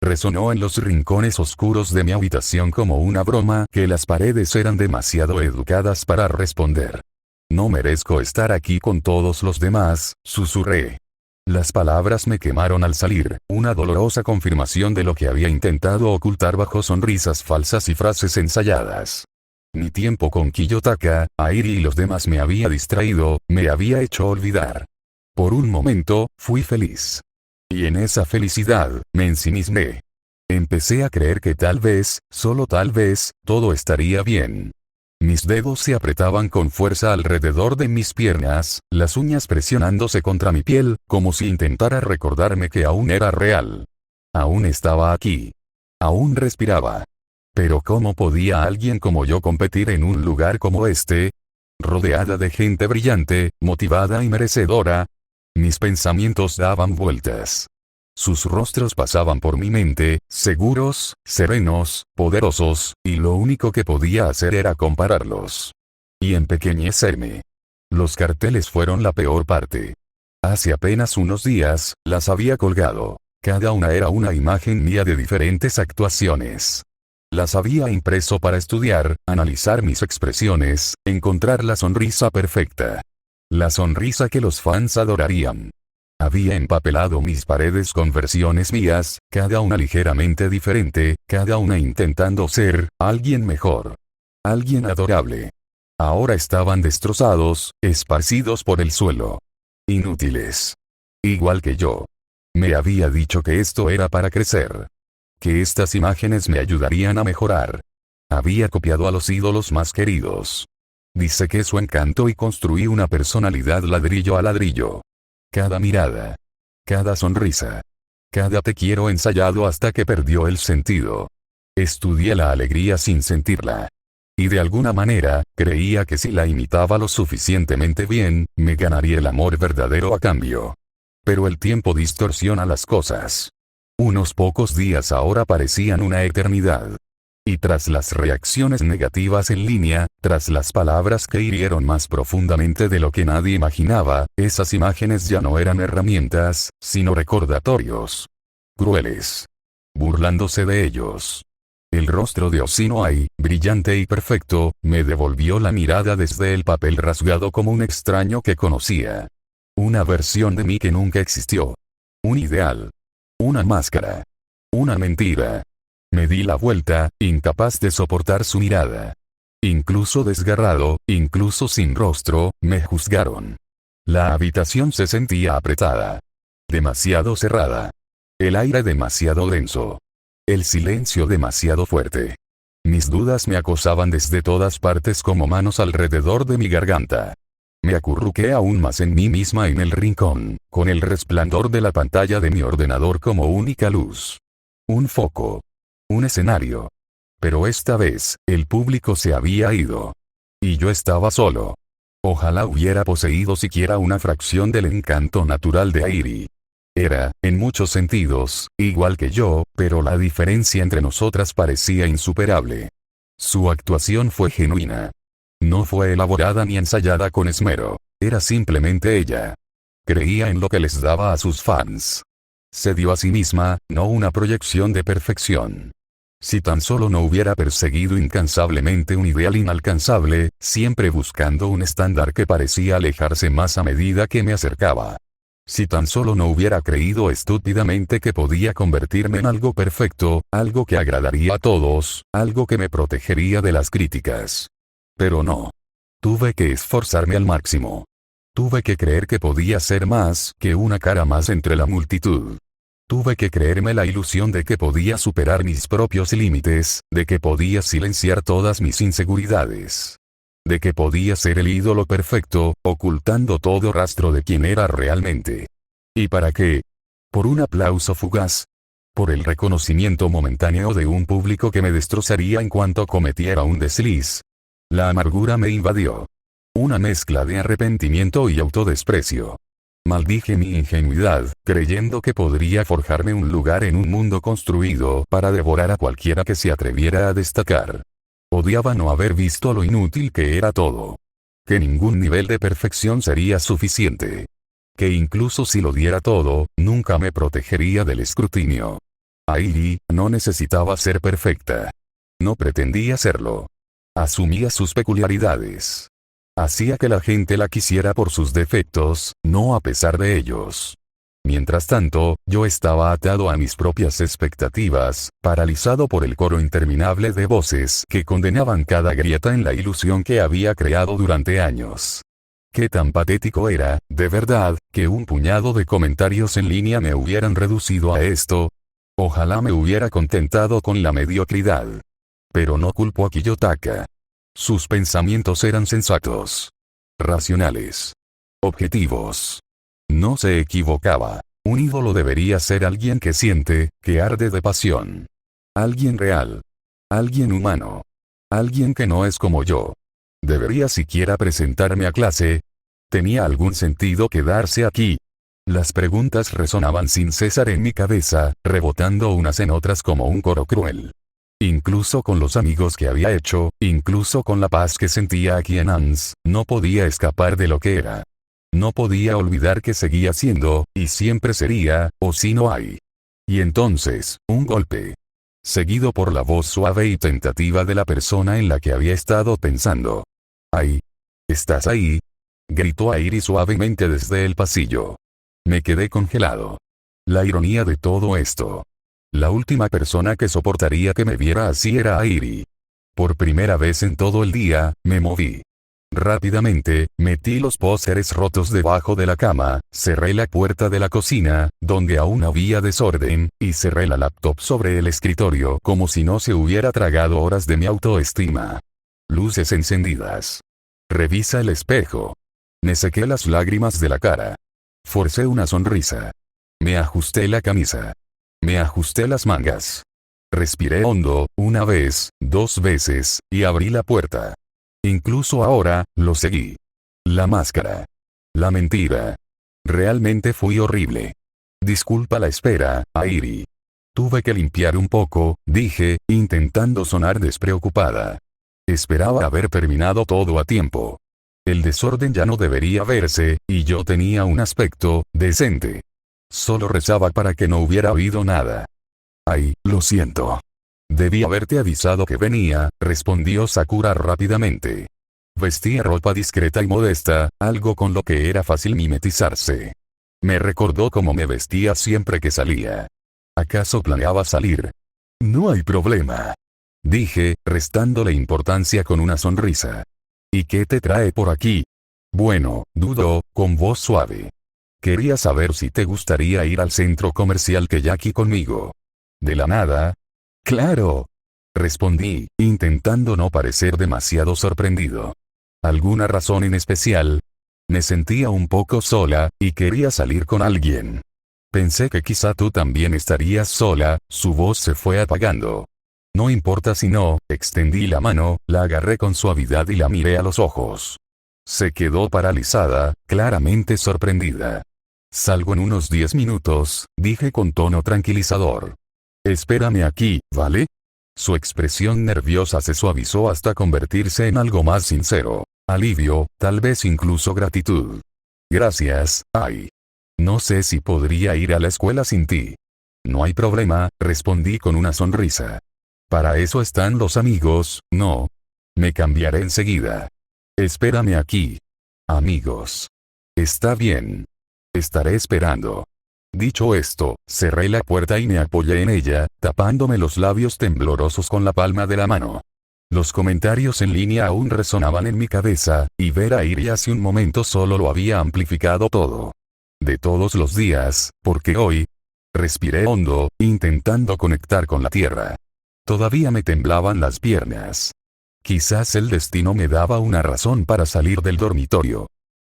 Resonó en los rincones oscuros de mi habitación como una broma que las paredes eran demasiado educadas para responder. No merezco estar aquí con todos los demás, susurré. Las palabras me quemaron al salir, una dolorosa confirmación de lo que había intentado ocultar bajo sonrisas falsas y frases ensayadas. Mi tiempo con Kiyotaka, Airi y los demás me había distraído, me había hecho olvidar. Por un momento, fui feliz. Y en esa felicidad, me ensimismé. Empecé a creer que tal vez, solo tal vez, todo estaría bien. Mis dedos se apretaban con fuerza alrededor de mis piernas, las uñas presionándose contra mi piel, como si intentara recordarme que aún era real. Aún estaba aquí. Aún respiraba. Pero ¿cómo podía alguien como yo competir en un lugar como este? Rodeada de gente brillante, motivada y merecedora. Mis pensamientos daban vueltas. Sus rostros pasaban por mi mente, seguros, serenos, poderosos, y lo único que podía hacer era compararlos. Y empequeñecerme. Los carteles fueron la peor parte. Hace apenas unos días, las había colgado. Cada una era una imagen mía de diferentes actuaciones. Las había impreso para estudiar, analizar mis expresiones, encontrar la sonrisa perfecta. La sonrisa que los fans adorarían. Había empapelado mis paredes con versiones mías, cada una ligeramente diferente, cada una intentando ser alguien mejor. Alguien adorable. Ahora estaban destrozados, esparcidos por el suelo. Inútiles. Igual que yo. Me había dicho que esto era para crecer. Que estas imágenes me ayudarían a mejorar. Había copiado a los ídolos más queridos. Disequé su encanto y construí una personalidad ladrillo a ladrillo. Cada mirada. Cada sonrisa. Cada te quiero ensayado hasta que perdió el sentido. Estudié la alegría sin sentirla. Y de alguna manera, creía que si la imitaba lo suficientemente bien, me ganaría el amor verdadero a cambio. Pero el tiempo distorsiona las cosas. Unos pocos días ahora parecían una eternidad. Y tras las reacciones negativas en línea, tras las palabras que hirieron más profundamente de lo que nadie imaginaba, esas imágenes ya no eran herramientas, sino recordatorios. Crueles. Burlándose de ellos. El rostro de Osinoi, brillante y perfecto, me devolvió la mirada desde el papel rasgado como un extraño que conocía. Una versión de mí que nunca existió. Un ideal. Una máscara. Una mentira. Me di la vuelta, incapaz de soportar su mirada. Incluso desgarrado, incluso sin rostro, me juzgaron. La habitación se sentía apretada. Demasiado cerrada. El aire demasiado denso. El silencio demasiado fuerte. Mis dudas me acosaban desde todas partes como manos alrededor de mi garganta. Me acurruqué aún más en mí misma en el rincón, con el resplandor de la pantalla de mi ordenador como única luz. Un foco. Un escenario. Pero esta vez, el público se había ido. Y yo estaba solo. Ojalá hubiera poseído siquiera una fracción del encanto natural de Airi. Era, en muchos sentidos, igual que yo, pero la diferencia entre nosotras parecía insuperable. Su actuación fue genuina. No fue elaborada ni ensayada con esmero. Era simplemente ella. Creía en lo que les daba a sus fans. Se dio a sí misma, no una proyección de perfección. Si tan solo no hubiera perseguido incansablemente un ideal inalcanzable, siempre buscando un estándar que parecía alejarse más a medida que me acercaba. Si tan solo no hubiera creído estúpidamente que podía convertirme en algo perfecto, algo que agradaría a todos, algo que me protegería de las críticas. Pero no. Tuve que esforzarme al máximo. Tuve que creer que podía ser más que una cara más entre la multitud. Tuve que creerme la ilusión de que podía superar mis propios límites, de que podía silenciar todas mis inseguridades. De que podía ser el ídolo perfecto, ocultando todo rastro de quién era realmente. ¿Y para qué? ¿Por un aplauso fugaz? ¿Por el reconocimiento momentáneo de un público que me destrozaría en cuanto cometiera un desliz? La amargura me invadió. Una mezcla de arrepentimiento y autodesprecio. Maldije mi ingenuidad, creyendo que podría forjarme un lugar en un mundo construido para devorar a cualquiera que se atreviera a destacar. Odiaba no haber visto lo inútil que era todo. Que ningún nivel de perfección sería suficiente. Que incluso si lo diera todo, nunca me protegería del escrutinio. Airi no necesitaba ser perfecta. No pretendía serlo. Asumía sus peculiaridades. Hacía que la gente la quisiera por sus defectos, no a pesar de ellos. Mientras tanto, yo estaba atado a mis propias expectativas, paralizado por el coro interminable de voces que condenaban cada grieta en la ilusión que había creado durante años. Qué tan patético era, de verdad, que un puñado de comentarios en línea me hubieran reducido a esto. Ojalá me hubiera contentado con la mediocridad. Pero no culpo a Kiyotaka. Sus pensamientos eran sensatos. Racionales. Objetivos. No se equivocaba. Un ídolo debería ser alguien que siente, que arde de pasión. Alguien real. Alguien humano. Alguien que no es como yo. ¿Debería siquiera presentarme a clase? ¿Tenía algún sentido quedarse aquí? Las preguntas resonaban sin cesar en mi cabeza, rebotando unas en otras como un coro cruel. Incluso con los amigos que había hecho, incluso con la paz que sentía aquí en Ans, no podía escapar de lo que era. No podía olvidar que seguía siendo, y siempre sería, o si no hay. Y entonces, un golpe. Seguido por la voz suave y tentativa de la persona en la que había estado pensando. ¡Ay! ¿Estás ahí? Gritó Airi suavemente desde el pasillo. Me quedé congelado. La ironía de todo esto. La última persona que soportaría que me viera así era Airi. Por primera vez en todo el día, me moví. Rápidamente, metí los pósteres rotos debajo de la cama, cerré la puerta de la cocina, donde aún había desorden, y cerré la laptop sobre el escritorio como si no se hubiera tragado horas de mi autoestima. Luces encendidas. Revisa el espejo. Me sequé las lágrimas de la cara. Forcé una sonrisa. Me ajusté la camisa. Me ajusté las mangas. Respiré hondo, una vez, 2 veces, y abrí la puerta. Incluso ahora, lo seguí. La máscara. La mentira. Realmente fui horrible. Disculpa la espera, Airi. Tuve que limpiar un poco, dije, intentando sonar despreocupada. Esperaba haber terminado todo a tiempo. El desorden ya no debería verse, y yo tenía un aspecto decente. Solo rezaba para que no hubiera oído nada. Ay, lo siento. Debí haberte avisado que venía, respondió Sakura rápidamente. Vestía ropa discreta y modesta, algo con lo que era fácil mimetizarse. Me recordó cómo me vestía siempre que salía. ¿Acaso planeaba salir? No hay problema. Dije, restándole importancia con una sonrisa. ¿Y qué te trae por aquí? Bueno, dudó, con voz suave. Quería saber si te gustaría ir al centro comercial Keyaki conmigo. ¿De la nada? Claro. Respondí, intentando no parecer demasiado sorprendido. ¿Alguna razón en especial? Me sentía un poco sola, y quería salir con alguien. Pensé que quizá tú también estarías sola, su voz se fue apagando. No importa si no, extendí la mano, la agarré con suavidad y la miré a los ojos. Se quedó paralizada, claramente sorprendida. Salgo en unos 10 minutos, dije con tono tranquilizador. Espérame aquí, ¿vale? Su expresión nerviosa se suavizó hasta convertirse en algo más sincero. Alivio, tal vez incluso gratitud. Gracias, Ai. No sé si podría ir a la escuela sin ti. No hay problema, respondí con una sonrisa. Para eso están los amigos, ¿no? Me cambiaré enseguida. Espérame aquí. Amigos. Está bien. Estaré esperando. Dicho esto, cerré la puerta y me apoyé en ella, tapándome los labios temblorosos con la palma de la mano. Los comentarios en línea aún resonaban en mi cabeza, y ver a Iri hace un momento solo lo había amplificado todo. De todos los días, porque hoy... Respiré hondo, intentando conectar con la tierra. Todavía me temblaban las piernas. Quizás el destino me daba una razón para salir del dormitorio.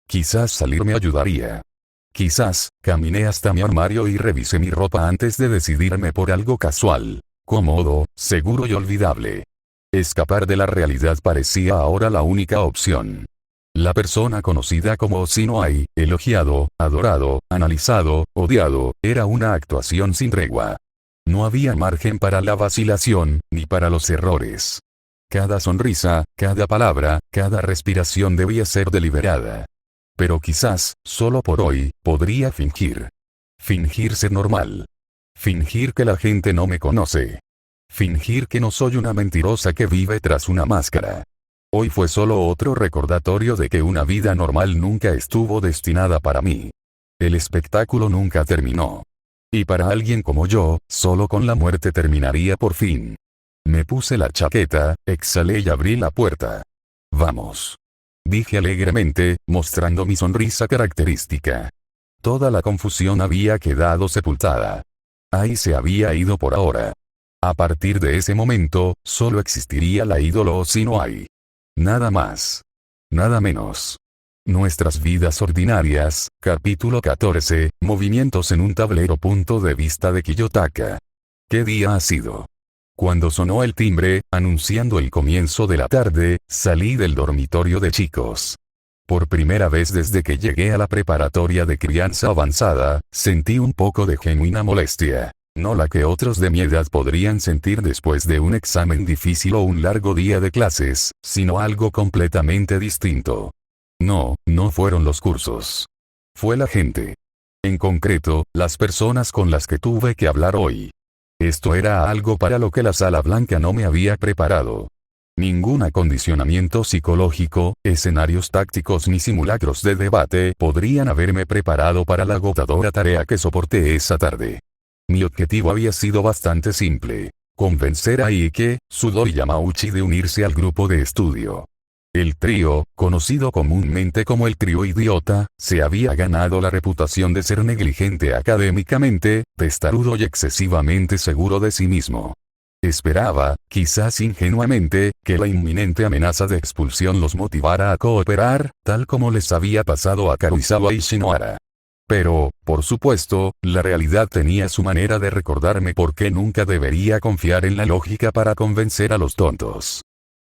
Quizás salir me ayudaría. Quizás, caminé hasta mi armario y revisé mi ropa antes de decidirme por algo casual, cómodo, seguro y olvidable. Escapar de la realidad parecía ahora la única opción. La persona conocida como Sinoai, elogiado, adorado, analizado, odiado, era una actuación sin tregua. No había margen para la vacilación, ni para los errores. Cada sonrisa, cada palabra, cada respiración debía ser deliberada. Pero quizás, solo por hoy, podría fingir. Fingir ser normal. Fingir que la gente no me conoce. Fingir que no soy una mentirosa que vive tras una máscara. Hoy fue solo otro recordatorio de que una vida normal nunca estuvo destinada para mí. El espectáculo nunca terminó. Y para alguien como yo, solo con la muerte terminaría por fin. Me puse la chaqueta, exhalé y abrí la puerta. Vamos. Dije alegremente, mostrando mi sonrisa característica. Toda la confusión había quedado sepultada. Ahí se había ido por ahora. A partir de ese momento, solo existiría la ídolo Sinoai. Nada más. Nada menos. Nuestras vidas ordinarias, capítulo 14, movimientos en un tablero. Punto de vista de Kiyotaka. ¿Qué día ha sido? Cuando sonó el timbre, anunciando el comienzo de la tarde, salí del dormitorio de chicos. Por primera vez desde que llegué a la preparatoria de crianza avanzada, sentí un poco de genuina molestia. No la que otros de mi edad podrían sentir después de un examen difícil o un largo día de clases, sino algo completamente distinto. No fueron los cursos. Fue la gente. En concreto, las personas con las que tuve que hablar hoy. Esto era algo para lo que la Sala Blanca no me había preparado. Ningún acondicionamiento psicológico, escenarios tácticos ni simulacros de debate podrían haberme preparado para la agotadora tarea que soporté esa tarde. Mi objetivo había sido bastante simple: convencer a Ike, Sudo y Yamauchi de unirse al grupo de estudio. El trío, conocido comúnmente como el trío idiota, se había ganado la reputación de ser negligente académicamente, testarudo y excesivamente seguro de sí mismo. Esperaba, quizás ingenuamente, que la inminente amenaza de expulsión los motivara a cooperar, tal como les había pasado a Karuizawa y Shinohara. Pero, por supuesto, la realidad tenía su manera de recordarme por qué nunca debería confiar en la lógica para convencer a los tontos.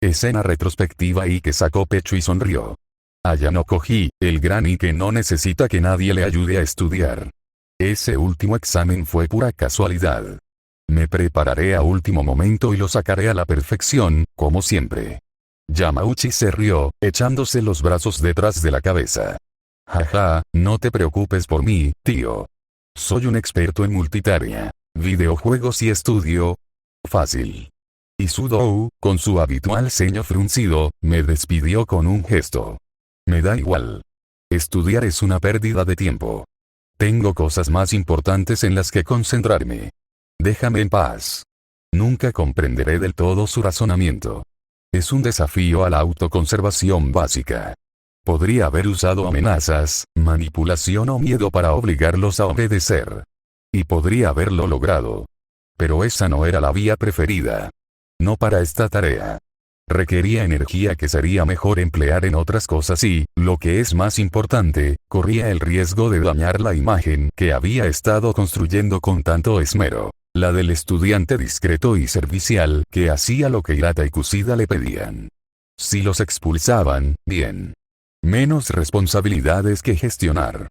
Escena retrospectiva. Ike sacó pecho y sonrió. Ayano Koji, el gran Ike no necesita que nadie le ayude a estudiar. Ese último examen fue pura casualidad. Me prepararé a último momento y lo sacaré a la perfección, como siempre. Yamauchi se rió, echándose los brazos detrás de la cabeza. Jaja, no te preocupes por mí, tío. Soy un experto en multitarea, videojuegos y estudio. Fácil. Y Sudo, con su habitual ceño fruncido, me despidió con un gesto. Me da igual. Estudiar es una pérdida de tiempo. Tengo cosas más importantes en las que concentrarme. Déjame en paz. Nunca comprenderé del todo su razonamiento. Es un desafío a la autoconservación básica. Podría haber usado amenazas, manipulación o miedo para obligarlos a obedecer. Y podría haberlo logrado. Pero esa no era la vía preferida. No para esta tarea. Requería energía que sería mejor emplear en otras cosas y, lo que es más importante, corría el riesgo de dañar la imagen que había estado construyendo con tanto esmero. La del estudiante discreto y servicial que hacía lo que Hirata y Kushida le pedían. Si los expulsaban, bien. Menos responsabilidades que gestionar.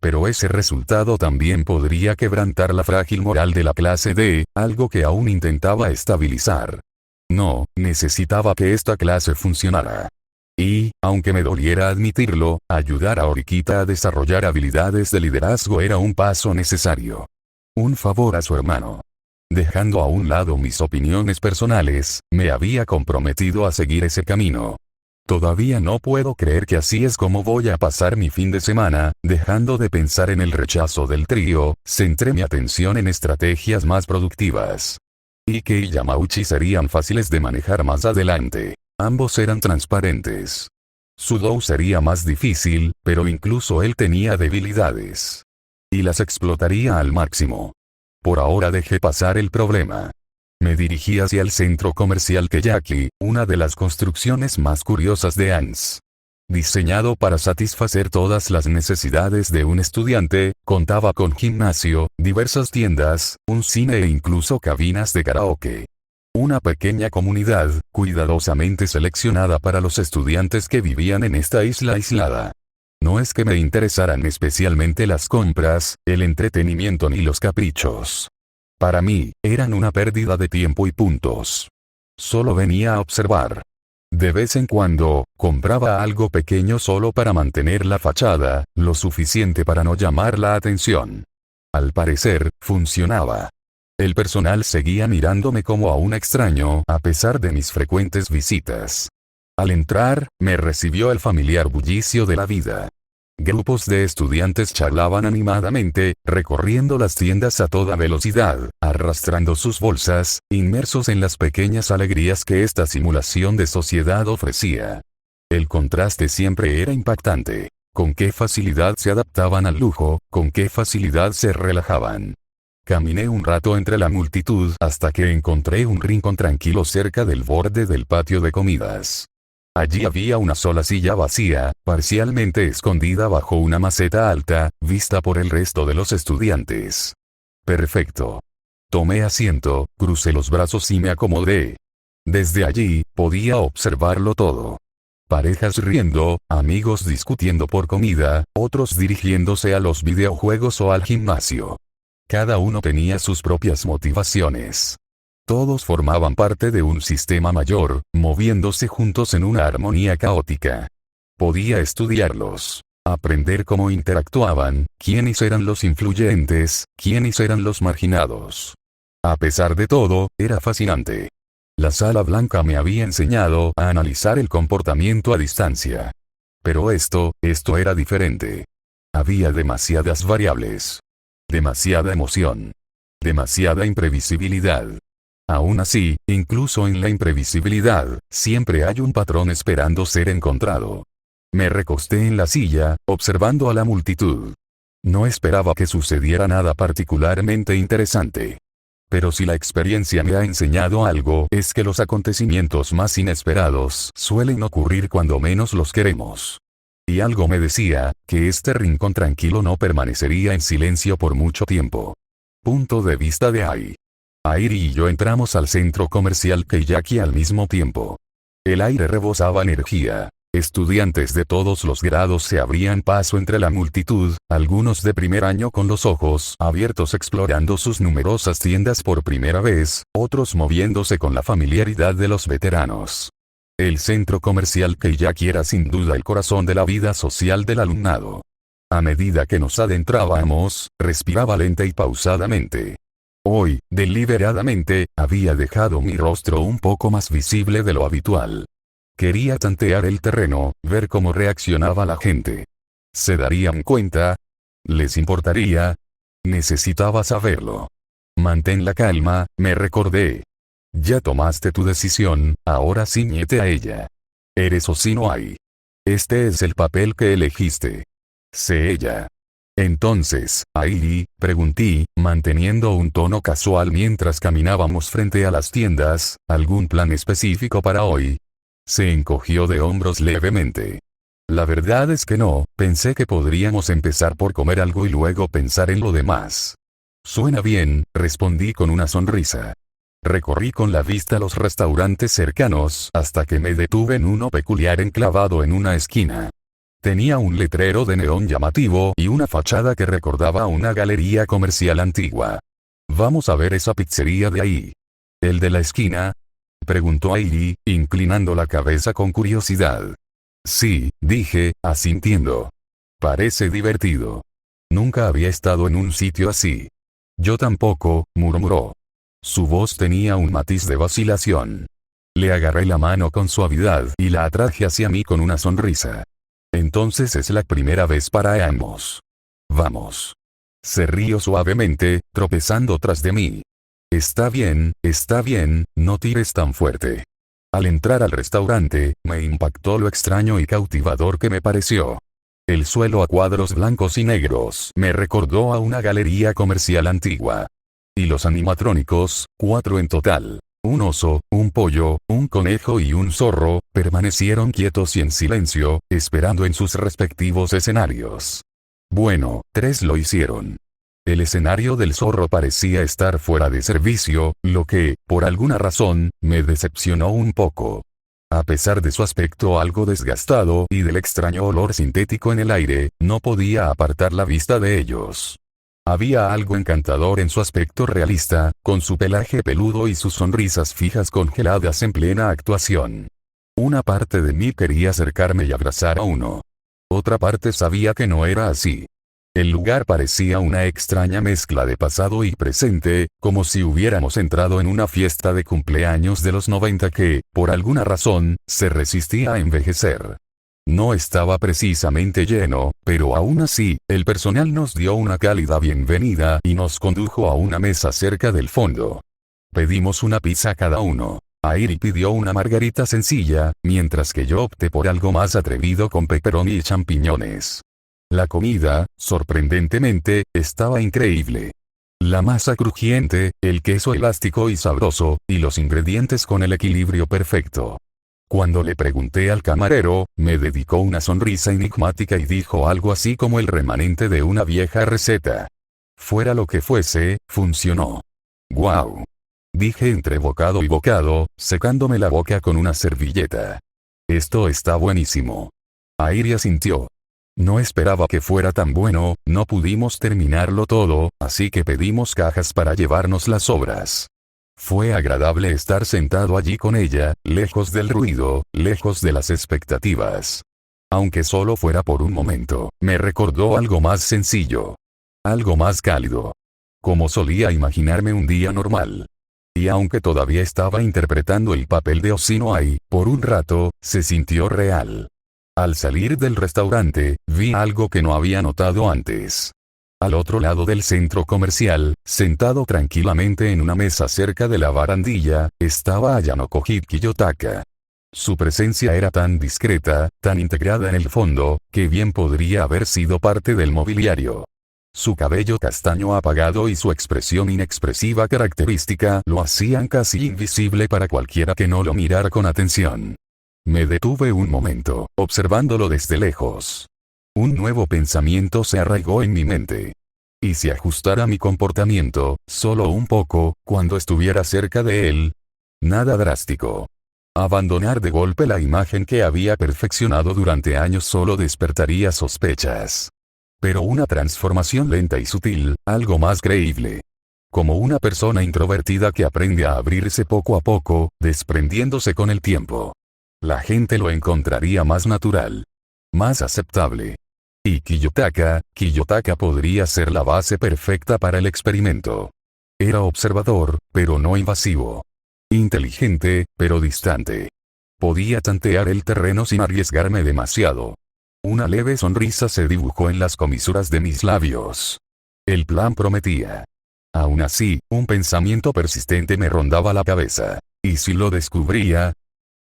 Pero ese resultado también podría quebrantar la frágil moral de la clase D, algo que aún intentaba estabilizar. No, necesitaba que esta clase funcionara. Y, aunque me doliera admitirlo, ayudar a Horikita a desarrollar habilidades de liderazgo era un paso necesario. Un favor a su hermano. Dejando a un lado mis opiniones personales, me había comprometido a seguir ese camino. Todavía no puedo creer que así es como voy a pasar mi fin de semana. Dejando de pensar en el rechazo del trío, centré mi atención en estrategias más productivas. Ike y Yamauchi serían fáciles de manejar más adelante. Ambos eran transparentes. Sudo sería más difícil, pero incluso él tenía debilidades. Y las explotaría al máximo. Por ahora dejé pasar el problema. Me dirigí hacia el centro comercial Keyaki, una de las construcciones más curiosas de ANS. Diseñado para satisfacer todas las necesidades de un estudiante, contaba con gimnasio, diversas tiendas, un cine e incluso cabinas de karaoke. Una pequeña comunidad, cuidadosamente seleccionada para los estudiantes que vivían en esta isla aislada. No es que me interesaran especialmente las compras, el entretenimiento ni los caprichos. Para mí, eran una pérdida de tiempo y puntos. Solo venía a observar. De vez en cuando, compraba algo pequeño solo para mantener la fachada, lo suficiente para no llamar la atención. Al parecer, funcionaba. El personal seguía mirándome como a un extraño a pesar de mis frecuentes visitas. Al entrar, me recibió el familiar bullicio de la vida. Grupos de estudiantes charlaban animadamente, recorriendo las tiendas a toda velocidad, arrastrando sus bolsas, inmersos en las pequeñas alegrías que esta simulación de sociedad ofrecía. El contraste siempre era impactante. Con qué facilidad se adaptaban al lujo, con qué facilidad se relajaban. Caminé un rato entre la multitud hasta que encontré un rincón tranquilo cerca del borde del patio de comidas. Allí había una sola silla vacía, parcialmente escondida bajo una maceta alta, vista por el resto de los estudiantes. Perfecto. Tomé asiento, crucé los brazos y me acomodé. Desde allí, podía observarlo todo. parejas riendo, amigos discutiendo por comida, otros dirigiéndose a los videojuegos o al gimnasio. Cada uno tenía sus propias motivaciones. Todos formaban parte de un sistema mayor, moviéndose juntos en una armonía caótica. Podía estudiarlos, aprender cómo interactuaban, quiénes eran los influyentes, quiénes eran los marginados. A pesar de todo, era fascinante. La Sala Blanca me había enseñado a analizar el comportamiento a distancia. Pero esto era diferente. Había demasiadas variables. Demasiada emoción. Demasiada imprevisibilidad. Aún así, incluso en la imprevisibilidad, siempre hay un patrón esperando ser encontrado. Me recosté en la silla, observando a la multitud. No esperaba que sucediera nada particularmente interesante. Pero si la experiencia me ha enseñado algo, es que los acontecimientos más inesperados suelen ocurrir cuando menos los queremos. Y algo me decía, que este rincón tranquilo no permanecería en silencio por mucho tiempo. Punto de vista de Ai. Airi y yo entramos al centro comercial Keiyaki al mismo tiempo. El aire rebosaba energía. Estudiantes de todos los grados se abrían paso entre la multitud, algunos de primer año con los ojos abiertos explorando sus numerosas tiendas por primera vez, otros moviéndose con la familiaridad de los veteranos. El centro comercial Keiyaki era sin duda el corazón de la vida social del alumnado. A medida que nos adentrábamos, respiraba lenta y pausadamente. Hoy, deliberadamente, había dejado mi rostro un poco más visible de lo habitual. Quería tantear el terreno, ver cómo reaccionaba la gente. ¿Se darían cuenta? ¿Les importaría? Necesitaba saberlo. Mantén la calma, me recordé. Ya tomaste tu decisión, ahora ciñete a ella. Eres o si no hay. Este es el papel que elegiste. Sé ella. Entonces, Airi, pregunté, manteniendo un tono casual mientras caminábamos frente a las tiendas, ¿algún plan específico para hoy? Se encogió de hombros levemente. La verdad es que no, pensé que podríamos empezar por comer algo y luego pensar en lo demás. Suena bien, respondí con una sonrisa. Recorrí con la vista los restaurantes cercanos hasta que me detuve en uno peculiar enclavado en una esquina. Tenía un letrero de neón llamativo y una fachada que recordaba una galería comercial antigua. Vamos a ver esa pizzería de ahí. ¿El de la esquina? Preguntó Airi, inclinando la cabeza con curiosidad. Sí, dije, asintiendo. Parece divertido. Nunca había estado en un sitio así. Yo tampoco, murmuró. Su voz tenía un matiz de vacilación. Le agarré la mano con suavidad y la atraje hacia mí con una sonrisa. Entonces es la primera vez para ambos. Vamos. Se rió suavemente, tropezando tras de mí. Está bien, no tires tan fuerte. Al entrar al restaurante, me impactó lo extraño y cautivador que me pareció. El suelo a cuadros blancos y negros me recordó a una galería comercial antigua. Y los animatrónicos, 4 en total, un oso, un pollo, un conejo y un zorro, permanecieron quietos y en silencio, esperando en sus respectivos escenarios. Bueno, 3 lo hicieron. El escenario del zorro parecía estar fuera de servicio, lo que, por alguna razón, me decepcionó un poco. A pesar de su aspecto algo desgastado y del extraño olor sintético en el aire, no podía apartar la vista de ellos. Había algo encantador en su aspecto realista, con su pelaje peludo y sus sonrisas fijas congeladas en plena actuación. Una parte de mí quería acercarme y abrazar a uno. Otra parte sabía que no era así. El lugar parecía una extraña mezcla de pasado y presente, como si hubiéramos entrado en una fiesta de cumpleaños de los 90 que, por alguna razón, se resistía a envejecer. No estaba precisamente lleno, pero aún así, el personal nos dio una cálida bienvenida y nos condujo a una mesa cerca del fondo. Pedimos una pizza cada uno. Airi pidió una margarita sencilla, mientras que yo opté por algo más atrevido con pepperoni y champiñones. La comida, sorprendentemente, estaba increíble. La masa crujiente, el queso elástico y sabroso, y los ingredientes con el equilibrio perfecto. Cuando le pregunté al camarero, me dedicó una sonrisa enigmática y dijo algo así como el remanente de una vieja receta. Fuera lo que fuese, funcionó. ¡Guau! Dije entre bocado y bocado, secándome la boca con una servilleta. Esto está buenísimo. Airi asintió. No esperaba que fuera tan bueno, no pudimos terminarlo todo, así que pedimos cajas para llevarnos las obras. Fue agradable estar sentado allí con ella, lejos del ruido, lejos de las expectativas. Aunque solo fuera por un momento, me recordó algo más sencillo. Algo más cálido. Como solía imaginarme un día normal. Y aunque todavía estaba interpretando el papel de Osinoi, por un rato, se sintió real. Al salir del restaurante, vi algo que no había notado antes. Al otro lado del centro comercial, sentado tranquilamente en una mesa cerca de la barandilla, estaba Ayanokoji Kiyotaka. Su presencia era tan discreta, tan integrada en el fondo, que bien podría haber sido parte del mobiliario. Su cabello castaño apagado y su expresión inexpresiva característica lo hacían casi invisible para cualquiera que no lo mirara con atención. Me detuve un momento, observándolo desde lejos. Un nuevo pensamiento se arraigó en mi mente. ¿Y si ajustara mi comportamiento, solo un poco, cuando estuviera cerca de él? Nada drástico. Abandonar de golpe la imagen que había perfeccionado durante años solo despertaría sospechas. Pero una transformación lenta y sutil, algo más creíble. Como una persona introvertida que aprende a abrirse poco a poco, desprendiéndose con el tiempo. La gente lo encontraría más natural. Más aceptable. Y Kiyotaka podría ser la base perfecta para el experimento. Era observador, pero no invasivo. Inteligente, pero distante. Podía tantear el terreno sin arriesgarme demasiado. Una leve sonrisa se dibujó en las comisuras de mis labios. El plan prometía. Aún así, un pensamiento persistente me rondaba la cabeza. ¿Y si lo descubría?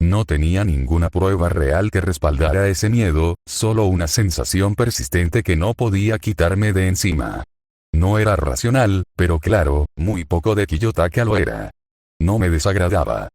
No tenía ninguna prueba real que respaldara ese miedo, solo una sensación persistente que no podía quitarme de encima. No era racional, pero claro, muy poco de Kiyotaka lo era. No me desagradaba.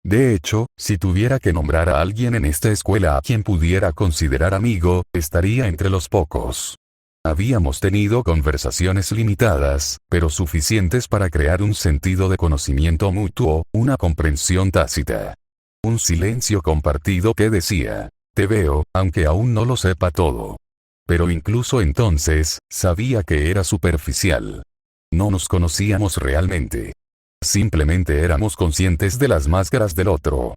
De hecho, si tuviera que nombrar a alguien en esta escuela a quien pudiera considerar amigo, estaría entre los pocos. Habíamos tenido conversaciones limitadas, pero suficientes para crear un sentido de conocimiento mutuo, una comprensión tácita. Un silencio compartido que decía, te veo, aunque aún no lo sepa todo. Pero incluso entonces, sabía que era superficial. No nos conocíamos realmente. Simplemente éramos conscientes de las máscaras del otro.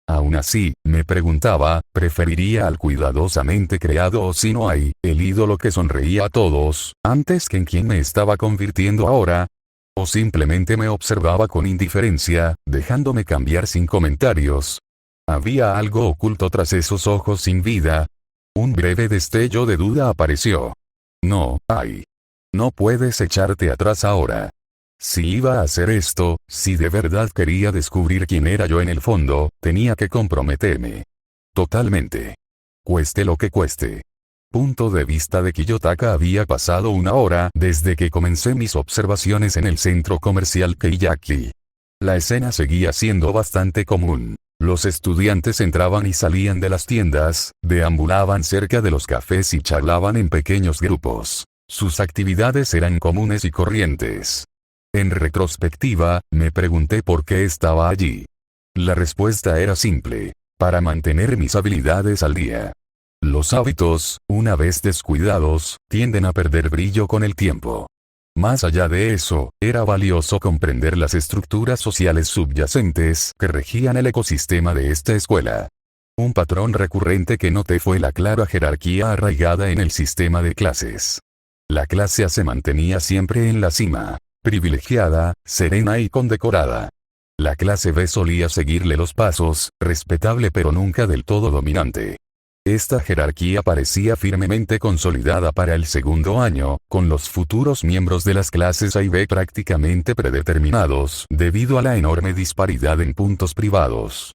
Aún así, me preguntaba, ¿preferiría al cuidadosamente creado Osinoi, el ídolo que sonreía a todos, antes que en quien me estaba convirtiendo ahora? ¿O simplemente me observaba con indiferencia, dejándome cambiar sin comentarios? ¿Había algo oculto tras esos ojos sin vida? Un breve destello de duda apareció. No, ay. No puedes echarte atrás ahora. Si iba a hacer esto, si de verdad quería descubrir quién era yo en el fondo, tenía que comprometerme. Totalmente. Cueste lo que cueste. Punto de vista de Kiyotaka. Había pasado una hora desde que comencé mis observaciones en el centro comercial Keiyaki. La escena seguía siendo bastante común. Los estudiantes entraban y salían de las tiendas, deambulaban cerca de los cafés y charlaban en pequeños grupos. Sus actividades eran comunes y corrientes. En retrospectiva, me pregunté por qué estaba allí. La respuesta era simple: para mantener mis habilidades al día. Los hábitos, una vez descuidados, tienden a perder brillo con el tiempo. Más allá de eso, era valioso comprender las estructuras sociales subyacentes que regían el ecosistema de esta escuela. Un patrón recurrente que noté fue la clara jerarquía arraigada en el sistema de clases. La clase A se mantenía siempre en la cima, privilegiada, serena y condecorada. La clase B solía seguirle los pasos, respetable pero nunca del todo dominante. Esta jerarquía parecía firmemente consolidada para el segundo año, con los futuros miembros de las clases A y B prácticamente predeterminados, debido a la enorme disparidad en puntos privados.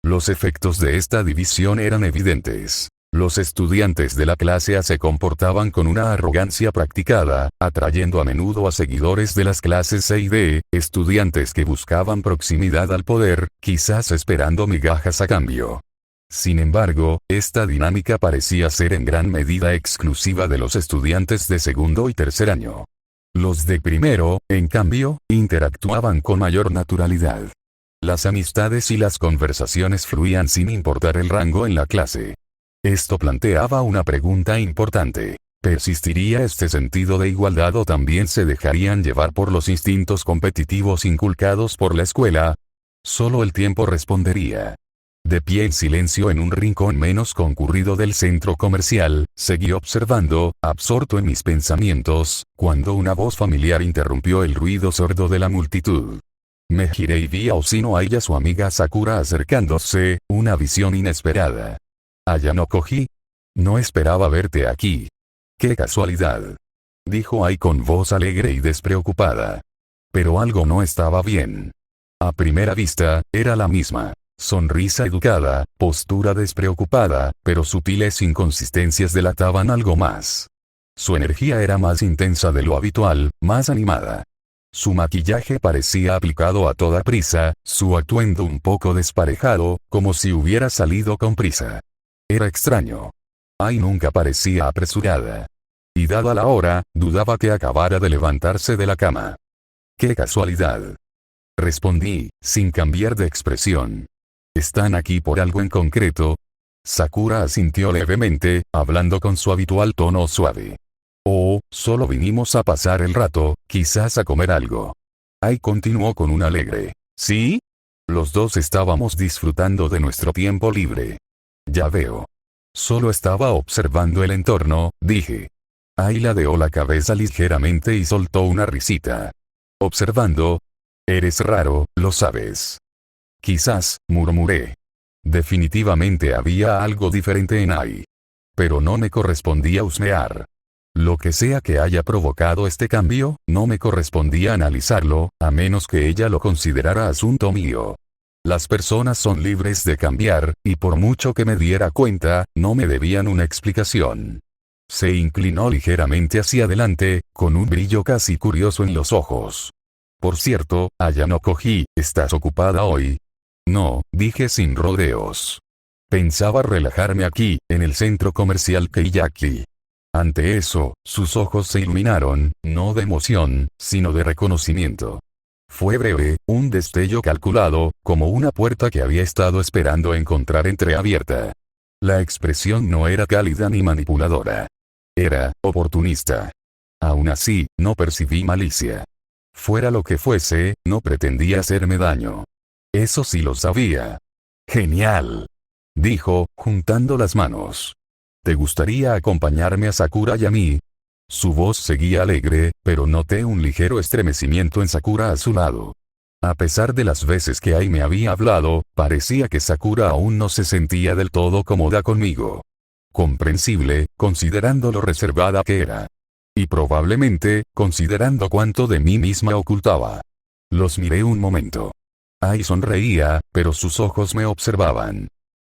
Los efectos de esta división eran evidentes. Los estudiantes de la clase A se comportaban con una arrogancia practicada, atrayendo a menudo a seguidores de las clases C y D, estudiantes que buscaban proximidad al poder, quizás esperando migajas a cambio. Sin embargo, esta dinámica parecía ser en gran medida exclusiva de los estudiantes de segundo y tercer año. Los de primero, en cambio, interactuaban con mayor naturalidad. Las amistades y las conversaciones fluían sin importar el rango en la clase. Esto planteaba una pregunta importante. ¿Persistiría este sentido de igualdad o también se dejarían llevar por los instintos competitivos inculcados por la escuela? Solo el tiempo respondería. De pie en silencio en un rincón menos concurrido del centro comercial, seguí observando, absorto en mis pensamientos, cuando una voz familiar interrumpió el ruido sordo de la multitud. Me giré y vi a Osino y a su amiga Sakura acercándose, una visión inesperada. Ayano Koji. No esperaba verte aquí. ¡Qué casualidad! Dijo Ai con voz alegre y despreocupada. Pero algo no estaba bien. A primera vista, era la misma. Sonrisa educada, postura despreocupada, pero sutiles inconsistencias delataban algo más. Su energía era más intensa de lo habitual, más animada. Su maquillaje parecía aplicado a toda prisa, su atuendo un poco desparejado, como si hubiera salido con prisa. Era extraño. Ai nunca parecía apresurada. Y dada la hora, dudaba que acabara de levantarse de la cama. ¡Qué casualidad! Respondí, sin cambiar de expresión. ¿Están aquí por algo en concreto? Sakura asintió levemente, hablando con su habitual tono suave. Oh, solo vinimos a pasar el rato, quizás a comer algo. Ai continuó con un alegre. ¿Sí? Los dos estábamos disfrutando de nuestro tiempo libre. Ya veo. Solo estaba observando el entorno, dije. Ai ladeó la cabeza ligeramente y soltó una risita. Observando. Eres raro, lo sabes. Quizás, murmuré. Definitivamente había algo diferente en Ai. Pero no me correspondía husmear. Lo que sea que haya provocado este cambio, no me correspondía analizarlo, a menos que ella lo considerara asunto mío. Las personas son libres de cambiar, y por mucho que me diera cuenta, no me debían una explicación. Se inclinó ligeramente hacia adelante, con un brillo casi curioso en los ojos. Por cierto, Ayano Koji, ¿estás ocupada hoy? No, dije sin rodeos. Pensaba relajarme aquí, en el centro comercial Keiyaki. Ante eso, sus ojos se iluminaron, no de emoción, sino de reconocimiento. Fue breve, un destello calculado, como una puerta que había estado esperando encontrar entreabierta. La expresión no era cálida ni manipuladora. Era oportunista. Aún así, no percibí malicia. Fuera lo que fuese, no pretendía hacerme daño. Eso sí lo sabía. Genial. Dijo, juntando las manos. ¿Te gustaría acompañarme a Sakura y a mí? Su voz seguía alegre, pero noté un ligero estremecimiento en Sakura a su lado. A pesar de las veces que Ai me había hablado, parecía que Sakura aún no se sentía del todo cómoda conmigo. Comprensible, considerando lo reservada que era. Y probablemente, considerando cuánto de mí misma ocultaba. Los miré un momento. Ai sonreía, pero sus ojos me observaban.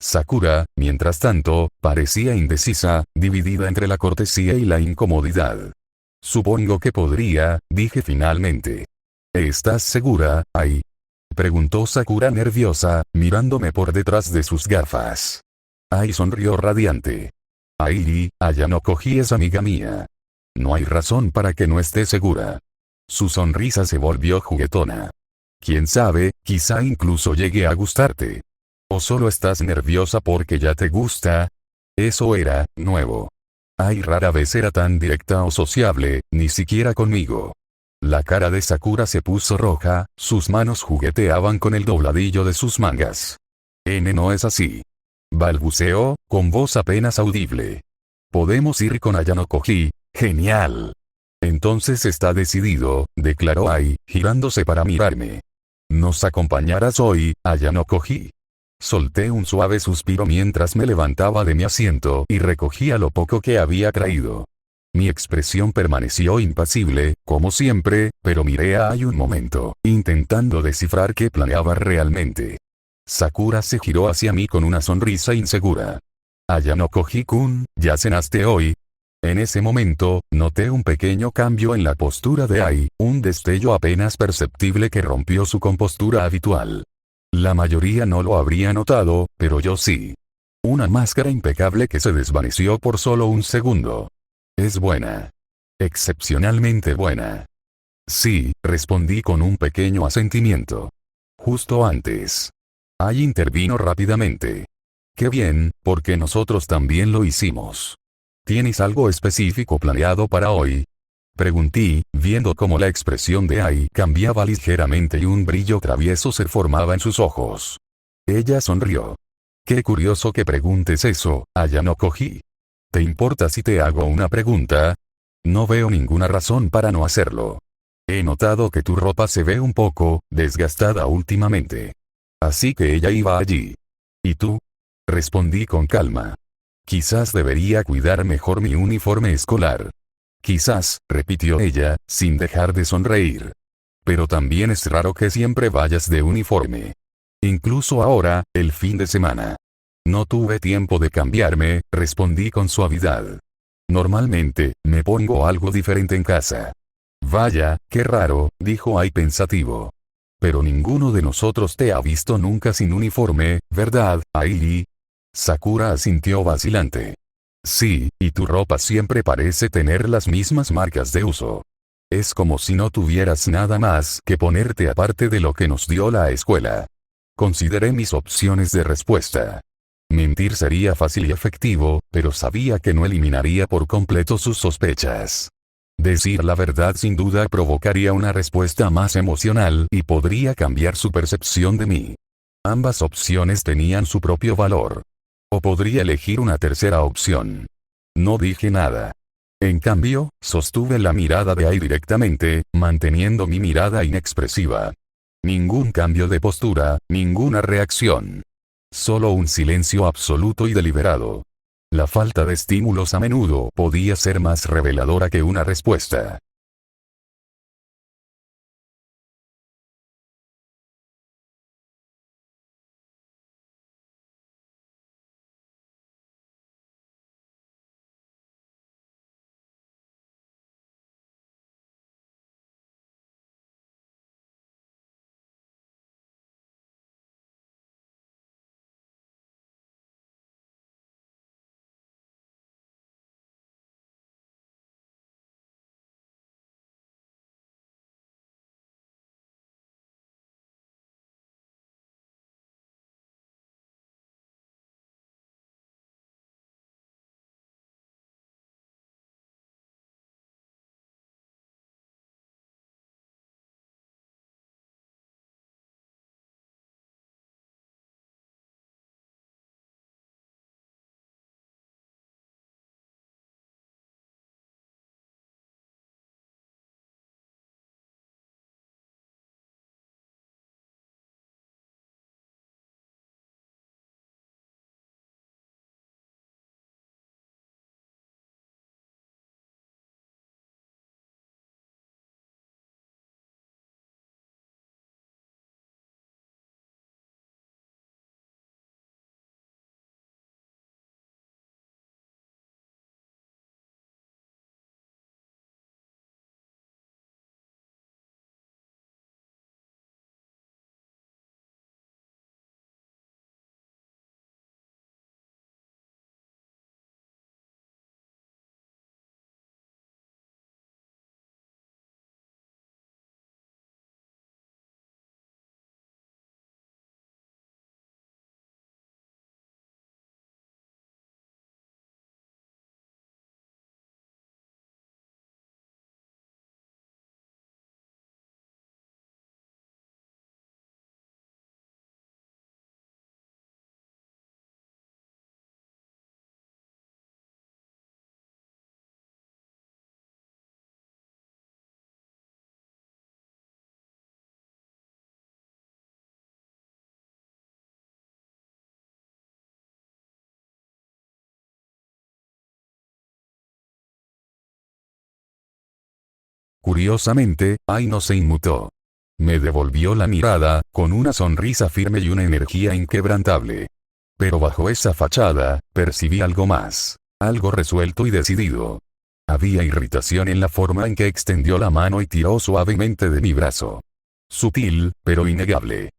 Sakura, mientras tanto, parecía indecisa, dividida entre la cortesía y la incomodidad. Supongo que podría, dije finalmente. ¿Estás segura, Ai? Preguntó Sakura nerviosa, mirándome por detrás de sus gafas. Ai sonrió radiante. Airi, Ayano Koji es amiga mía. No hay razón para que no esté segura. Su sonrisa se volvió juguetona. Quién sabe, quizá incluso llegue a gustarte. ¿O solo estás nerviosa porque ya te gusta? Eso era, nuevo. Ai rara vez era tan directa o sociable, ni siquiera conmigo. La cara de Sakura se puso roja, sus manos jugueteaban con el dobladillo de sus mangas. No es así. Balbuceó, con voz apenas audible. Podemos ir con Ayano Koji, genial. Entonces está decidido, declaró Ai, girándose para mirarme. ¿Nos acompañarás hoy, Ayano Koji? Solté un suave suspiro mientras me levantaba de mi asiento y recogía lo poco que había traído. Mi expresión permaneció impasible, como siempre, pero miré a Ai un momento, intentando descifrar qué planeaba realmente. Sakura se giró hacia mí con una sonrisa insegura. Ayano Koji-kun, ¿ya cenaste hoy? En ese momento, noté un pequeño cambio en la postura de Ai, un destello apenas perceptible que rompió su compostura habitual. La mayoría no lo habría notado, pero yo sí. Una máscara impecable que se desvaneció por solo un segundo. Es buena. Excepcionalmente buena. Sí, respondí con un pequeño asentimiento. justo antes. Ai intervino rápidamente. Qué bien, porque nosotros también lo hicimos. ¿Tienes algo específico planeado para hoy? Pregunté, viendo cómo la expresión de Ai cambiaba ligeramente y un brillo travieso se formaba en sus ojos. Ella sonrió. Qué curioso que preguntes eso, Ayano Koji. ¿Te importa si te hago una pregunta? No veo ninguna razón para no hacerlo. He notado que tu ropa se ve un poco desgastada últimamente. Así que ella iba allí. ¿Y tú? Respondí con calma. Quizás debería cuidar mejor mi uniforme escolar. Quizás, repitió ella, sin dejar de sonreír. Pero también es raro que siempre vayas de uniforme. Incluso ahora, el fin de semana. No tuve tiempo de cambiarme, respondí con suavidad. Normalmente, me pongo algo diferente en casa. Vaya, qué raro, dijo Ai pensativo. Pero ninguno de nosotros te ha visto nunca sin uniforme, ¿verdad, Ai? Sakura asintió vacilante. Sí, y tu ropa siempre parece tener las mismas marcas de uso. Es como si no tuvieras nada más que ponerte aparte de lo que nos dio la escuela. Consideré mis opciones de respuesta. Mentir sería fácil y efectivo, pero sabía que no eliminaría por completo sus sospechas. Decir la verdad sin duda provocaría una respuesta más emocional y podría cambiar su percepción de mí. Ambas opciones tenían su propio valor. O podría elegir una tercera opción. No dije nada. En cambio, sostuve la mirada de Ai directamente, manteniendo mi mirada inexpresiva. Ningún cambio de postura, ninguna reacción. Solo un silencio absoluto y deliberado. La falta de estímulos a menudo podía ser más reveladora que una respuesta. Curiosamente, Ai no se inmutó. Me devolvió la mirada, con una sonrisa firme y una energía inquebrantable. Pero bajo esa fachada, percibí algo más. Algo resuelto y decidido. Había irritación en la forma en que extendió la mano y tiró suavemente de mi brazo. Sutil, pero innegable.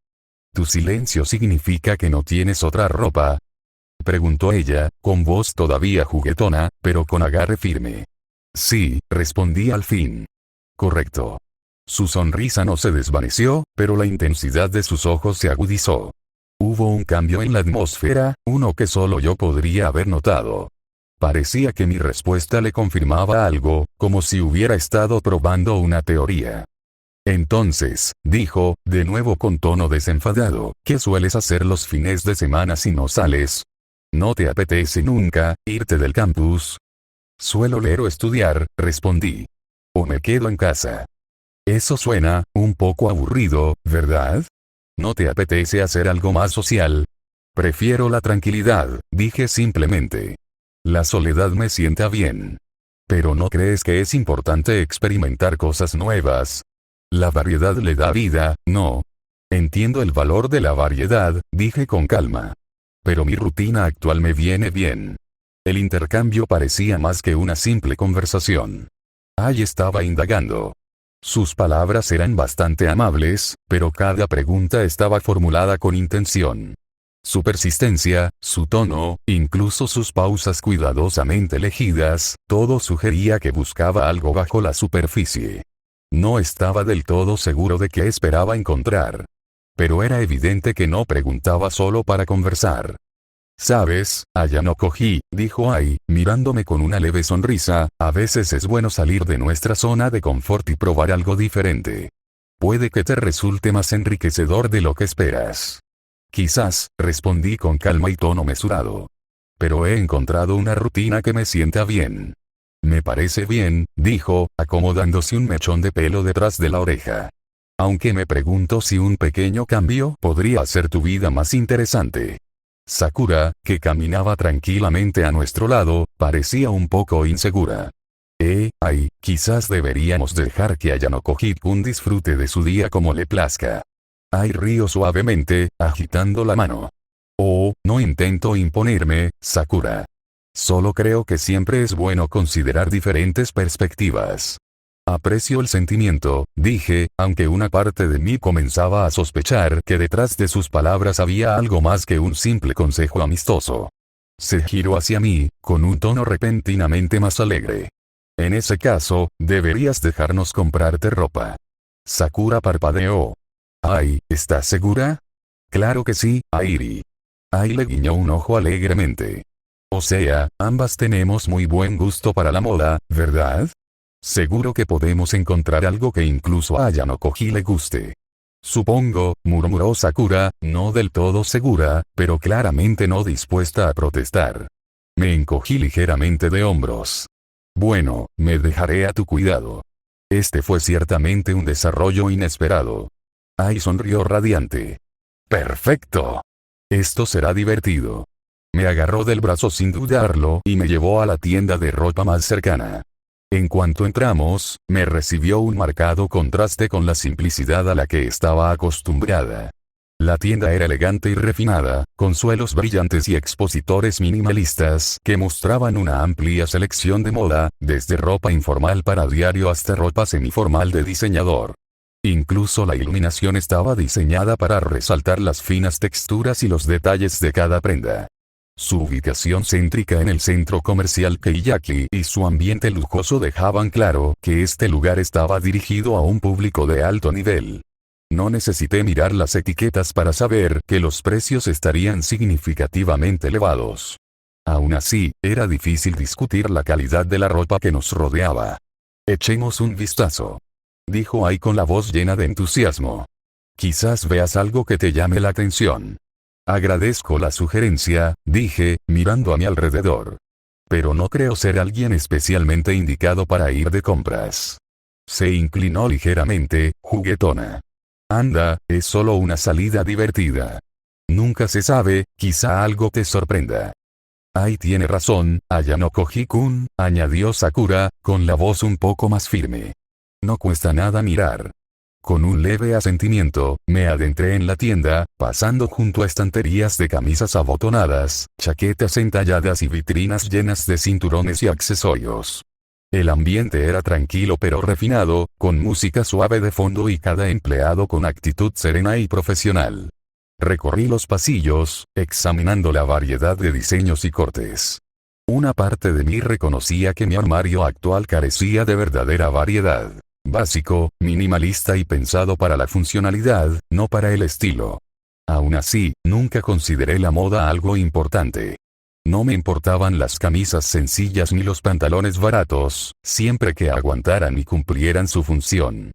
¿Tu silencio significa que no tienes otra ropa? Preguntó ella, con voz todavía juguetona, pero con agarre firme. Sí, respondí al fin. Correcto. Su sonrisa no se desvaneció, pero la intensidad de sus ojos se agudizó. Hubo un cambio en la atmósfera, uno que solo yo podría haber notado. Parecía que mi respuesta le confirmaba algo, como si hubiera estado probando una teoría. Entonces, dijo, de nuevo con tono desenfadado, ¿qué sueles hacer los fines de semana si no sales? ¿No te apetece nunca irte del campus? Suelo leer o estudiar, respondí. O me quedo en casa. Eso suena un poco aburrido, ¿verdad? ¿No te apetece hacer algo más social? Prefiero la tranquilidad, dije simplemente. La soledad me sienta bien. Pero ¿no crees que es importante experimentar cosas nuevas? La variedad le da vida, ¿no? Entiendo el valor de la variedad, dije con calma. Pero mi rutina actual me viene bien. El intercambio parecía más que una simple conversación. Ahí estaba indagando. Sus palabras eran bastante amables, pero cada pregunta estaba formulada con intención. Su persistencia, su tono, incluso sus pausas cuidadosamente elegidas, todo sugería que buscaba algo bajo la superficie. No estaba del todo seguro de qué esperaba encontrar. Pero era evidente que no preguntaba solo para conversar. ¿Sabes, Ayanokoji?, dijo Ai, mirándome con una leve sonrisa, a veces es bueno salir de nuestra zona de confort y probar algo diferente. Puede que te resulte más enriquecedor de lo que esperas. Quizás, respondí con calma y tono mesurado. Pero he encontrado una rutina que me sienta bien. Me parece bien, dijo, acomodándose un mechón de pelo detrás de la oreja. Aunque me pregunto si un pequeño cambio podría hacer tu vida más interesante. Sakura, que caminaba tranquilamente a nuestro lado, parecía un poco insegura. Ai, quizás deberíamos dejar que Ayanokoji-kun disfrute de su día como le plazca. Ai rió suavemente, agitando la mano. Oh, no intento imponerme, Sakura. Solo creo que siempre es bueno considerar diferentes perspectivas. Aprecio el sentimiento, dije, aunque una parte de mí comenzaba a sospechar que detrás de sus palabras había algo más que un simple consejo amistoso. Se giró hacia mí, con un tono repentinamente más alegre. En ese caso, deberías dejarnos comprarte ropa. Sakura parpadeó. Ai, ¿estás segura? Claro que sí, Airi. Ai le guiñó un ojo alegremente. O sea, ambas tenemos muy buen gusto para la moda, ¿verdad? Seguro que podemos encontrar algo que incluso a Ayanokoji le guste. Supongo, murmuró Sakura, no del todo segura, pero claramente no dispuesta a protestar. Me encogí ligeramente de hombros. Bueno, me dejaré a tu cuidado. Este fue ciertamente un desarrollo inesperado. Ai sonrió radiante. Perfecto. Esto será divertido. Me agarró del brazo sin dudarlo y me llevó a la tienda de ropa más cercana. En cuanto entramos, me recibió un marcado contraste con la simplicidad a la que estaba acostumbrada. La tienda era elegante y refinada, con suelos brillantes y expositores minimalistas que mostraban una amplia selección de moda, desde ropa informal para diario hasta ropa semiformal de diseñador. Incluso la iluminación estaba diseñada para resaltar las finas texturas y los detalles de cada prenda. Su ubicación céntrica en el centro comercial Keiyaki y su ambiente lujoso dejaban claro que este lugar estaba dirigido a un público de alto nivel. No necesité mirar las etiquetas para saber que los precios estarían significativamente elevados. Aún así, era difícil discutir la calidad de la ropa que nos rodeaba. Echemos un vistazo. Dijo Ai con la voz llena de entusiasmo. Quizás veas algo que te llame la atención. Agradezco la sugerencia, dije, mirando a mi alrededor. Pero no creo ser alguien especialmente indicado para ir de compras. Se inclinó ligeramente, juguetona. Anda, es solo una salida divertida. Nunca se sabe, quizá algo te sorprenda. Ai tiene razón, Ayanokoji-kun, añadió Sakura, con la voz un poco más firme. No cuesta nada mirar. Con un leve asentimiento, me adentré en la tienda, pasando junto a estanterías de camisas abotonadas, chaquetas entalladas y vitrinas llenas de cinturones y accesorios. El ambiente era tranquilo pero refinado, con música suave de fondo y cada empleado con actitud serena y profesional. Recorrí los pasillos, examinando la variedad de diseños y cortes. Una parte de mí reconocía que mi armario actual carecía de verdadera variedad. Básico, minimalista y pensado para la funcionalidad, no para el estilo. Aún así, nunca consideré la moda algo importante. No me importaban las camisas sencillas ni los pantalones baratos, siempre que aguantaran y cumplieran su función.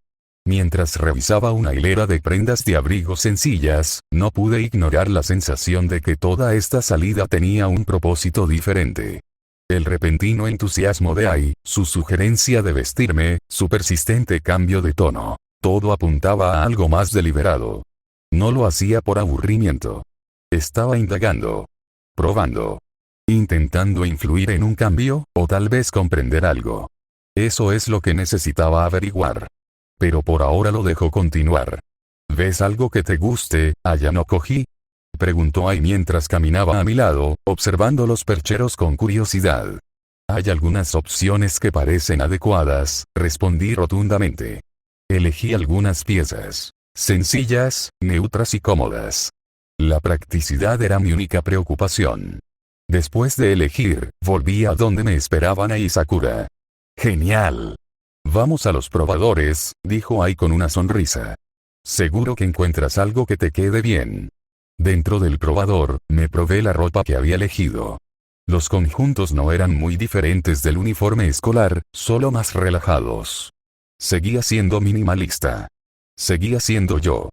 Mientras revisaba una hilera de prendas de abrigo sencillas, no pude ignorar la sensación de que toda esta salida tenía un propósito diferente. El repentino entusiasmo de Ai, su sugerencia de vestirme, su persistente cambio de tono, todo apuntaba a algo más deliberado. No lo hacía por aburrimiento. Estaba indagando, probando, intentando influir en un cambio, o tal vez comprender algo. Eso es lo que necesitaba averiguar. Pero por ahora lo dejo continuar. ¿Ves algo que te guste, Ayano Koji? Preguntó Ai mientras caminaba a mi lado, observando los percheros con curiosidad. Hay algunas opciones que parecen adecuadas, respondí rotundamente. Elegí algunas piezas. Sencillas, neutras y cómodas. La practicidad era mi única preocupación. Después de elegir, volví a donde me esperaban Ai y Sakura. ¡Genial! Vamos a los probadores, dijo Ai con una sonrisa. Seguro que encuentras algo que te quede bien. Dentro del probador, me probé la ropa que había elegido. Los conjuntos no eran muy diferentes del uniforme escolar, solo más relajados. Seguía siendo minimalista. Seguía siendo yo.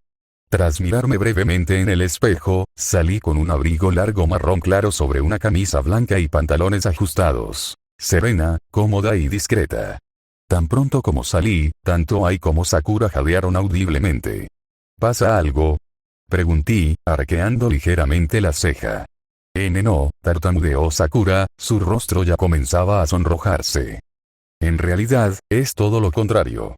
Tras mirarme brevemente en el espejo, salí con un abrigo largo marrón claro sobre una camisa blanca y pantalones ajustados. Serena, cómoda y discreta. Tan pronto como salí, tanto Ai como Sakura jadearon audiblemente. ¿Pasa algo?, pregunté, arqueando ligeramente la ceja. No, tartamudeó Sakura, su rostro ya comenzaba a sonrojarse. En realidad, es todo lo contrario.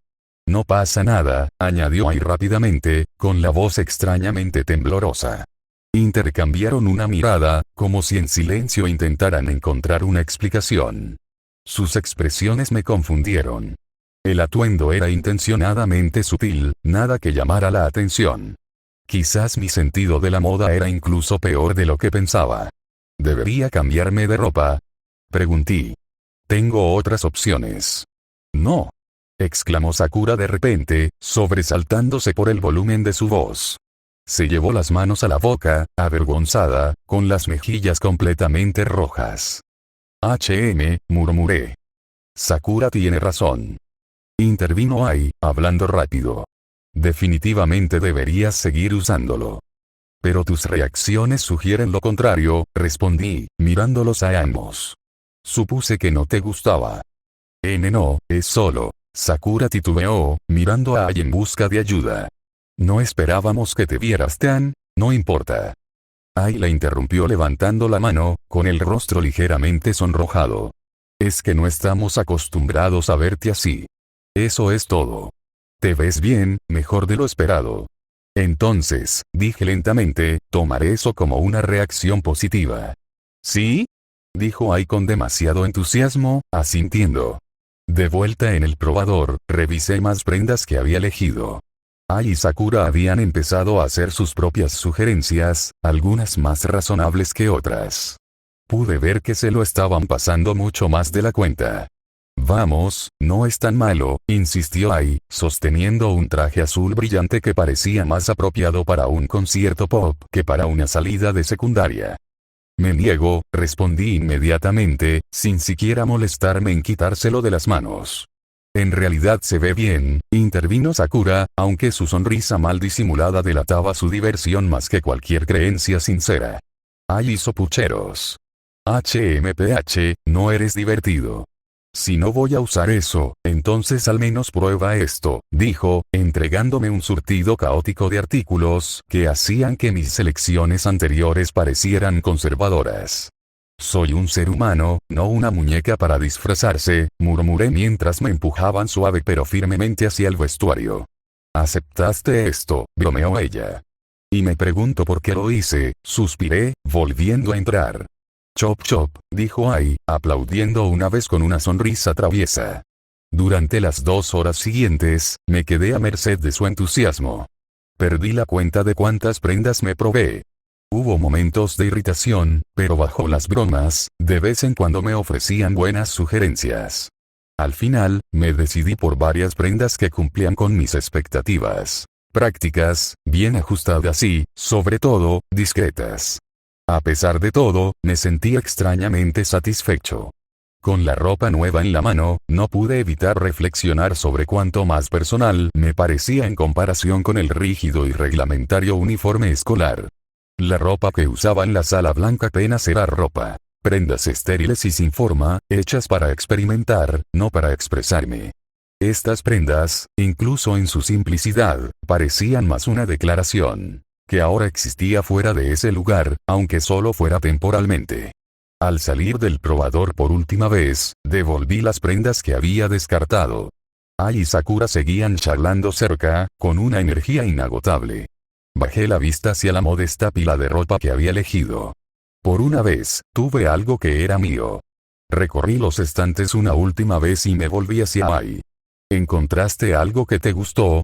No pasa nada, añadió Ai rápidamente, con la voz extrañamente temblorosa. Intercambiaron una mirada, como si en silencio intentaran encontrar una explicación. Sus expresiones me confundieron. El atuendo era intencionadamente sutil, nada que llamara la atención. Quizás mi sentido de la moda era incluso peor de lo que pensaba. ¿Debería cambiarme de ropa?, pregunté. Tengo otras opciones. No, exclamó Sakura de repente, sobresaltándose por el volumen de su voz. Se llevó las manos a la boca, avergonzada, con las mejillas completamente rojas. Murmuré. Sakura tiene razón. Intervino Ai, hablando rápido. Definitivamente deberías seguir usándolo. Pero tus reacciones sugieren lo contrario, respondí, mirándolos a ambos. Supuse que no te gustaba. No, es solo. Sakura titubeó, mirando a Ai en busca de ayuda. No esperábamos que te vieras tan, no importa. Ai la interrumpió levantando la mano, con el rostro ligeramente sonrojado. Es que no estamos acostumbrados a verte así. Eso es todo. Te ves bien, mejor de lo esperado. Entonces, dije lentamente, tomaré eso como una reacción positiva. ¿Sí?, dijo Ai con demasiado entusiasmo, asintiendo. De vuelta en el probador, revisé más prendas que había elegido. Ai y Sakura habían empezado a hacer sus propias sugerencias, algunas más razonables que otras. Pude ver que se lo estaban pasando mucho más de la cuenta. Vamos, no es tan malo, insistió Ai, sosteniendo un traje azul brillante que parecía más apropiado para un concierto pop que para una salida de secundaria. Me niego, respondí inmediatamente, sin siquiera molestarme en quitárselo de las manos. En realidad se ve bien, intervino Sakura, aunque su sonrisa mal disimulada delataba su diversión más que cualquier creencia sincera. Ai hizo pucheros. No eres divertido. Si no voy a usar eso, entonces al menos prueba esto, dijo, entregándome un surtido caótico de artículos que hacían que mis selecciones anteriores parecieran conservadoras. Soy un ser humano, no una muñeca para disfrazarse, murmuré mientras me empujaban suave pero firmemente hacia el vestuario. ¿Aceptaste esto?, bromeó ella. Y me pregunto por qué lo hice, suspiré, volviendo a entrar. Chop chop, dijo Ai, aplaudiendo una vez con una sonrisa traviesa. Durante las 2 horas siguientes, me quedé a merced de su entusiasmo. Perdí la cuenta de cuántas prendas me probé. Hubo momentos de irritación, pero bajo las bromas, de vez en cuando me ofrecían buenas sugerencias. Al final, me decidí por varias prendas que cumplían con mis expectativas. Prácticas, bien ajustadas y, sobre todo, discretas. A pesar de todo, me sentí extrañamente satisfecho. Con la ropa nueva en la mano, no pude evitar reflexionar sobre cuánto más personal me parecía en comparación con el rígido y reglamentario uniforme escolar. La ropa que usaba en la sala blanca apenas era ropa. Prendas estériles y sin forma, hechas para experimentar, no para expresarme. Estas prendas, incluso en su simplicidad, parecían más una declaración, que ahora existía fuera de ese lugar, aunque solo fuera temporalmente. Al salir del probador por última vez, devolví las prendas que había descartado. Ai y Sakura seguían charlando cerca, con una energía inagotable. Bajé la vista hacia la modesta pila de ropa que había elegido. Por una vez, tuve algo que era mío. Recorrí los estantes una última vez y me volví hacia Ai. ¿Encontraste algo que te gustó?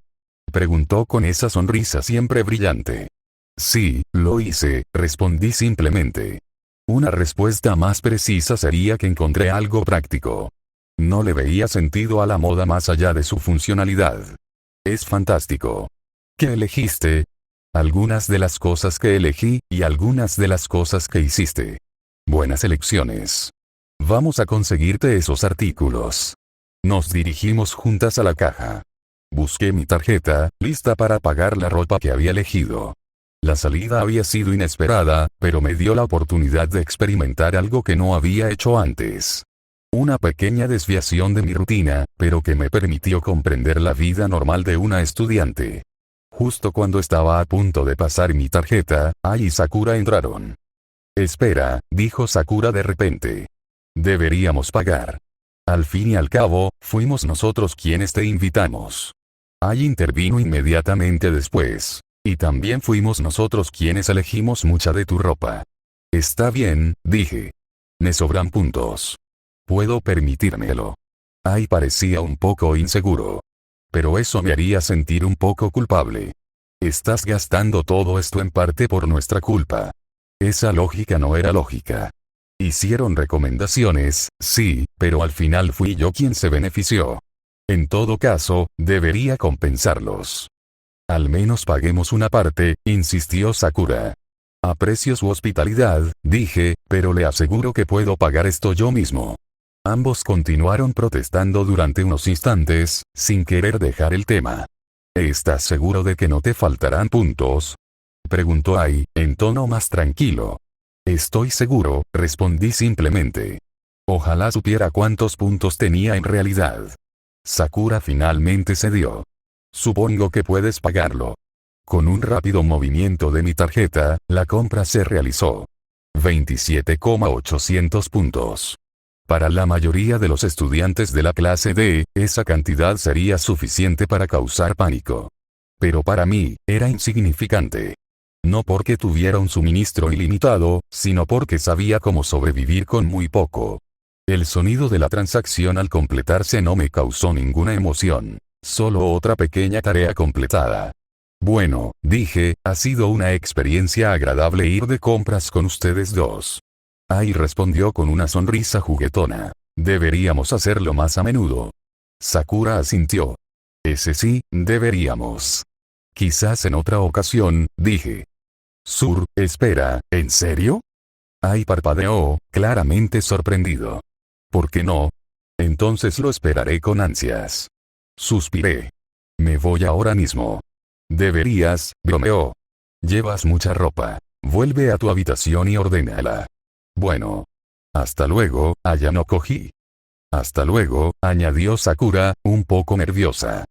Preguntó con esa sonrisa siempre brillante. Sí, lo hice, respondí simplemente. Una respuesta más precisa sería que encontré algo práctico. No le veía sentido a la moda más allá de su funcionalidad. Es fantástico. ¿Qué elegiste? Algunas de las cosas que elegí, y algunas de las cosas que hiciste. Buenas elecciones. Vamos a conseguirte esos artículos. Nos dirigimos juntas a la caja. Busqué mi tarjeta, lista para pagar la ropa que había elegido. La salida había sido inesperada, pero me dio la oportunidad de experimentar algo que no había hecho antes. Una pequeña desviación de mi rutina, pero que me permitió comprender la vida normal de una estudiante. Justo cuando estaba a punto de pasar mi tarjeta, Ai y Sakura entraron. Espera, dijo Sakura de repente. Deberíamos pagar. Al fin y al cabo, fuimos nosotros quienes te invitamos. Ai intervino inmediatamente después. Y también fuimos nosotros quienes elegimos mucha de tu ropa. Está bien, dije. Me sobran puntos. Puedo permitírmelo. Ai parecía un poco inseguro. Pero eso me haría sentir un poco culpable. Estás gastando todo esto en parte por nuestra culpa. Esa lógica no era lógica. Hicieron recomendaciones, sí, pero al final fui yo quien se benefició. En todo caso, debería compensarlos. Al menos paguemos una parte, insistió Sakura. Aprecio su hospitalidad, dije, pero le aseguro que puedo pagar esto yo mismo. Ambos continuaron protestando durante unos instantes, sin querer dejar el tema. ¿Estás seguro de que no te faltarán puntos? Preguntó Ai, en tono más tranquilo. Estoy seguro, respondí simplemente. Ojalá supiera cuántos puntos tenía en realidad. Sakura finalmente cedió. Supongo que puedes pagarlo. Con un rápido movimiento de mi tarjeta, la compra se realizó. 27,800 puntos. Para la mayoría de los estudiantes de la clase D, esa cantidad sería suficiente para causar pánico. Pero para mí, era insignificante. No porque tuviera un suministro ilimitado, sino porque sabía cómo sobrevivir con muy poco. El sonido de la transacción al completarse no me causó ninguna emoción. Solo otra pequeña tarea completada. Bueno, dije, ha sido una experiencia agradable ir de compras con ustedes dos. Ai respondió con una sonrisa juguetona. Deberíamos hacerlo más a menudo. Sakura asintió. Ese sí, deberíamos. Quizás en otra ocasión, dije. Espera, ¿en serio? Ai parpadeó, claramente sorprendido. ¿Por qué no? Entonces lo esperaré con ansias. Suspiré. Me voy ahora mismo. Deberías, bromeó. Llevas mucha ropa. Vuelve a tu habitación y ordénala. Bueno. Hasta luego, Ayano Koji. Hasta luego, añadió Sakura, un poco nerviosa.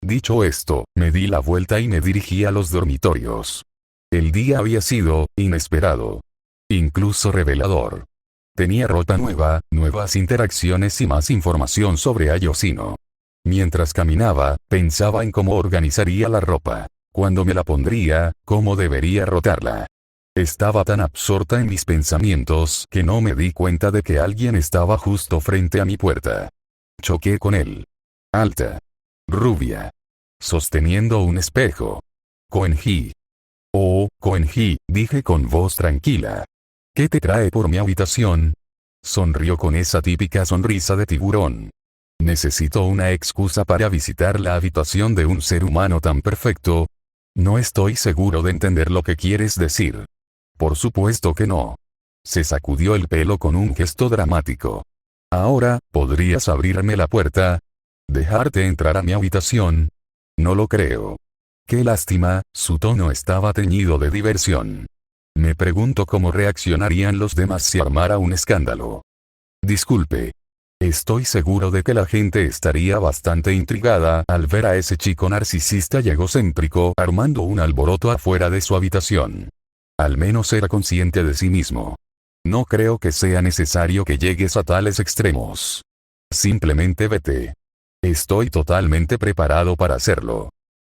Dicho esto, me di la vuelta y me dirigí a los dormitorios. El día había sido inesperado. Incluso revelador. Tenía ropa nueva, nuevas interacciones y más información sobre Ayosino. Mientras caminaba, pensaba en cómo organizaría la ropa. Cuándo me la pondría, cómo debería rotarla. Estaba tan absorta en mis pensamientos que no me di cuenta de que alguien estaba justo frente a mi puerta. Choqué con él. Alta. Rubia. Sosteniendo un espejo. Koenji. Oh, Koenji, dije con voz tranquila. ¿Qué te trae por mi habitación? Sonrió con esa típica sonrisa de tiburón. Necesito una excusa para visitar la habitación de un ser humano tan perfecto. No estoy seguro de entender lo que quieres decir. Por supuesto que no. Se sacudió el pelo con un gesto dramático. Ahora, ¿podrías abrirme la puerta? ¿Dejarte entrar a mi habitación? No lo creo. Qué lástima, su tono estaba teñido de diversión. Me pregunto cómo reaccionarían los demás si armara un escándalo. Disculpe. Estoy seguro de que la gente estaría bastante intrigada al ver a ese chico narcisista y egocéntrico armando un alboroto afuera de su habitación. Al menos era consciente de sí mismo. No creo que sea necesario que llegues a tales extremos. Simplemente vete. Estoy totalmente preparado para hacerlo.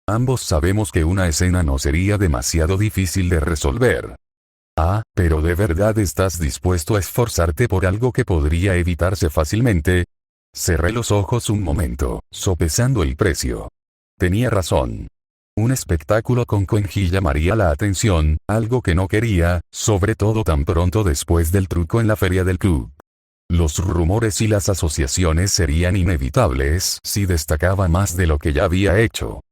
Ambos sabemos que una escena no sería demasiado difícil de resolver. Ah, pero ¿de verdad estás dispuesto a esforzarte por algo que podría evitarse fácilmente? Cerré los ojos un momento, sopesando el precio. Tenía razón. Un espectáculo con Koenji llamaría la atención, algo que no quería, sobre todo tan pronto después del truco en la feria del club. Los rumores y las asociaciones serían inevitables si destacaba más de lo que ya había hecho.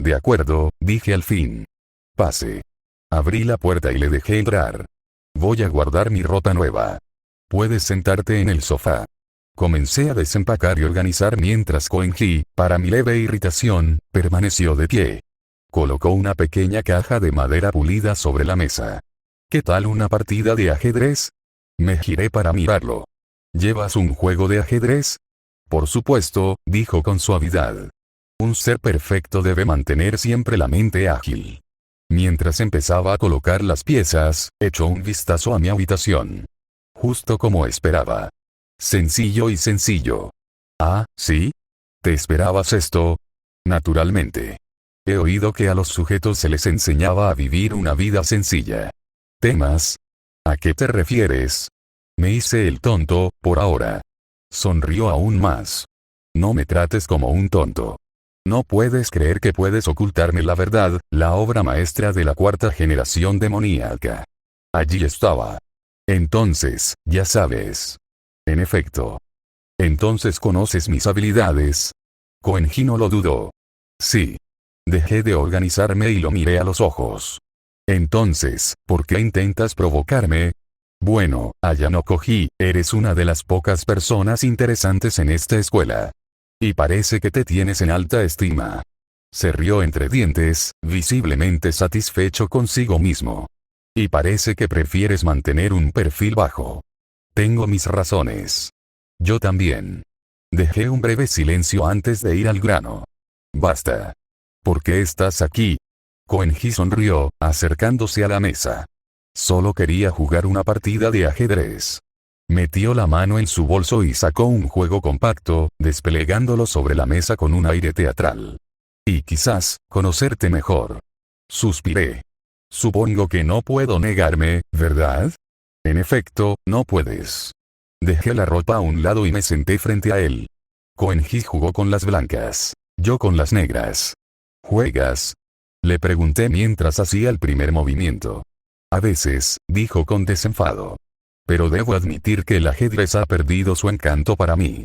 De acuerdo, dije al fin. Pase. Abrí la puerta y le dejé entrar. Voy a guardar mi ropa nueva. Puedes sentarte en el sofá. Comencé a desempacar y organizar mientras Koenji, para mi leve irritación, permaneció de pie. Colocó una pequeña caja de madera pulida sobre la mesa. ¿Qué tal una partida de ajedrez? Me giré para mirarlo. ¿Llevas un juego de ajedrez? Por supuesto, dijo con suavidad. Un ser perfecto debe mantener siempre la mente ágil. Mientras empezaba a colocar las piezas, echó un vistazo a mi habitación. Justo como esperaba. Sencillo y sencillo. Ah, ¿sí? ¿Te esperabas esto? Naturalmente. He oído que a los sujetos se les enseñaba a vivir una vida sencilla. ¿Temas? ¿A qué te refieres? Me hice el tonto, por ahora. Sonrió aún más. No me trates como un tonto. No puedes creer que puedes ocultarme la verdad, la obra maestra de la cuarta generación demoníaca. Allí estaba. Entonces, ya sabes. En efecto. Entonces conoces mis habilidades. Koenji no lo dudó. Sí. Dejé de organizarme y lo miré a los ojos. Entonces, ¿por qué intentas provocarme? Bueno, Ayano Koji, eres una de las pocas personas interesantes en esta escuela. Y parece que te tienes en alta estima. Se rió entre dientes, visiblemente satisfecho consigo mismo. Y parece que prefieres mantener un perfil bajo. Tengo mis razones. Yo también. Dejé un breve silencio antes de ir al grano. Basta. ¿Por qué estás aquí? Koenji sonrió, acercándose a la mesa. Solo quería jugar una partida de ajedrez. Metió la mano en su bolso y sacó un juego compacto, desplegándolo sobre la mesa con un aire teatral. Y quizás, conocerte mejor. Suspiré. Supongo que no puedo negarme, ¿verdad? En efecto, no puedes. Dejé la ropa a un lado y me senté frente a él. Koenji jugó con las blancas. Yo con las negras. ¿Juegas? Le pregunté mientras hacía el primer movimiento. A veces, dijo con desenfado. Pero debo admitir que el ajedrez ha perdido su encanto para mí.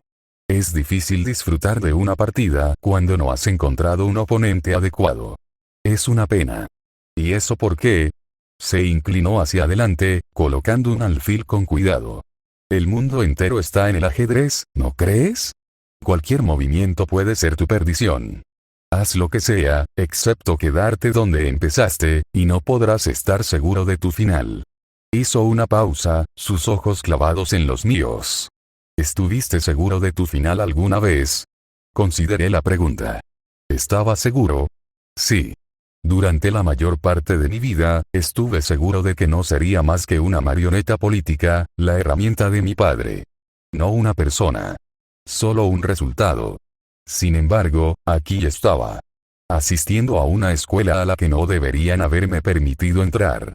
Es difícil disfrutar de una partida cuando no has encontrado un oponente adecuado. Es una pena. ¿Y eso por qué? Se inclinó hacia adelante, colocando un alfil con cuidado. El mundo entero está en el ajedrez, ¿no crees? Cualquier movimiento puede ser tu perdición. Haz lo que sea, excepto quedarte donde empezaste, y no podrás estar seguro de tu final. Hizo una pausa, sus ojos clavados en los míos. ¿Estuviste seguro de tu final alguna vez? Consideré la pregunta. ¿Estaba seguro? Sí. Durante la mayor parte de mi vida, estuve seguro de que no sería más que una marioneta política, la herramienta de mi padre. No una persona. Solo un resultado. Sin embargo, aquí estaba. Asistiendo a una escuela a la que no deberían haberme permitido entrar.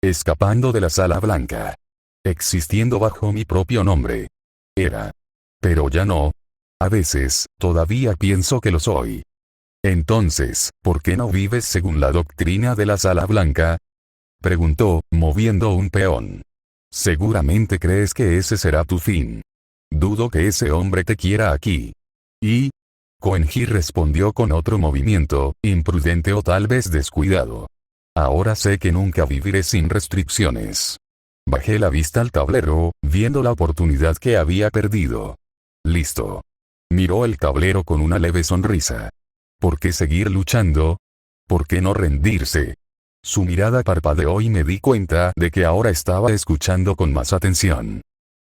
Escapando de la sala blanca. Existiendo bajo mi propio nombre. Era. Pero ya no. A veces, todavía pienso que lo soy. Entonces, ¿por qué no vives según la doctrina de la sala blanca? Preguntó, moviendo un peón. Seguramente crees que ese será tu fin. Dudo que ese hombre te quiera aquí. Y Koenji respondió con otro movimiento, imprudente o tal vez descuidado. Ahora sé que nunca viviré sin restricciones. Bajé la vista al tablero, viendo la oportunidad que había perdido. Listo. Miró el tablero con una leve sonrisa. ¿Por qué seguir luchando? ¿Por qué no rendirse? Su mirada parpadeó y me di cuenta de que ahora estaba escuchando con más atención.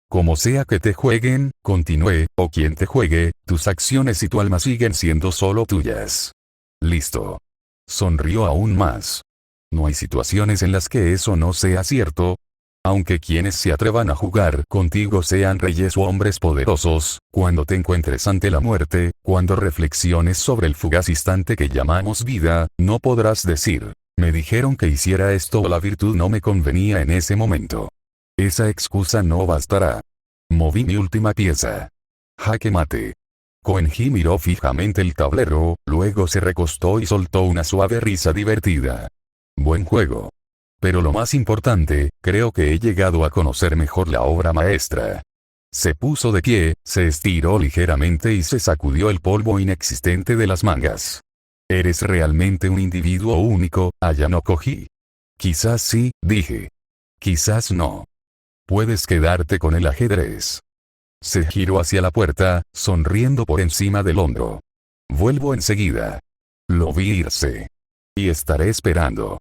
Como sea que te jueguen, continué, o quien te juegue, tus acciones y tu alma siguen siendo solo tuyas. Listo. Sonrió aún más. No hay situaciones en las que eso no sea cierto. Aunque quienes se atrevan a jugar contigo sean reyes o hombres poderosos, cuando te encuentres ante la muerte, cuando reflexiones sobre el fugaz instante que llamamos vida, no podrás decir, me dijeron que hiciera esto o la virtud no me convenía en ese momento. Esa excusa no bastará. Moví mi última pieza. Jaque mate. Koenji miró fijamente el tablero, luego se recostó y soltó una suave risa divertida. Buen juego. Pero lo más importante, creo que he llegado a conocer mejor la obra maestra. Se puso de pie, se estiró ligeramente y se sacudió el polvo inexistente de las mangas. Eres realmente un individuo único, Ayano Koji. Quizás sí, dije. Quizás no. Puedes quedarte con el ajedrez. Se giró hacia la puerta, sonriendo por encima del hombro. Vuelvo enseguida. Lo vi irse. Y estaré esperando.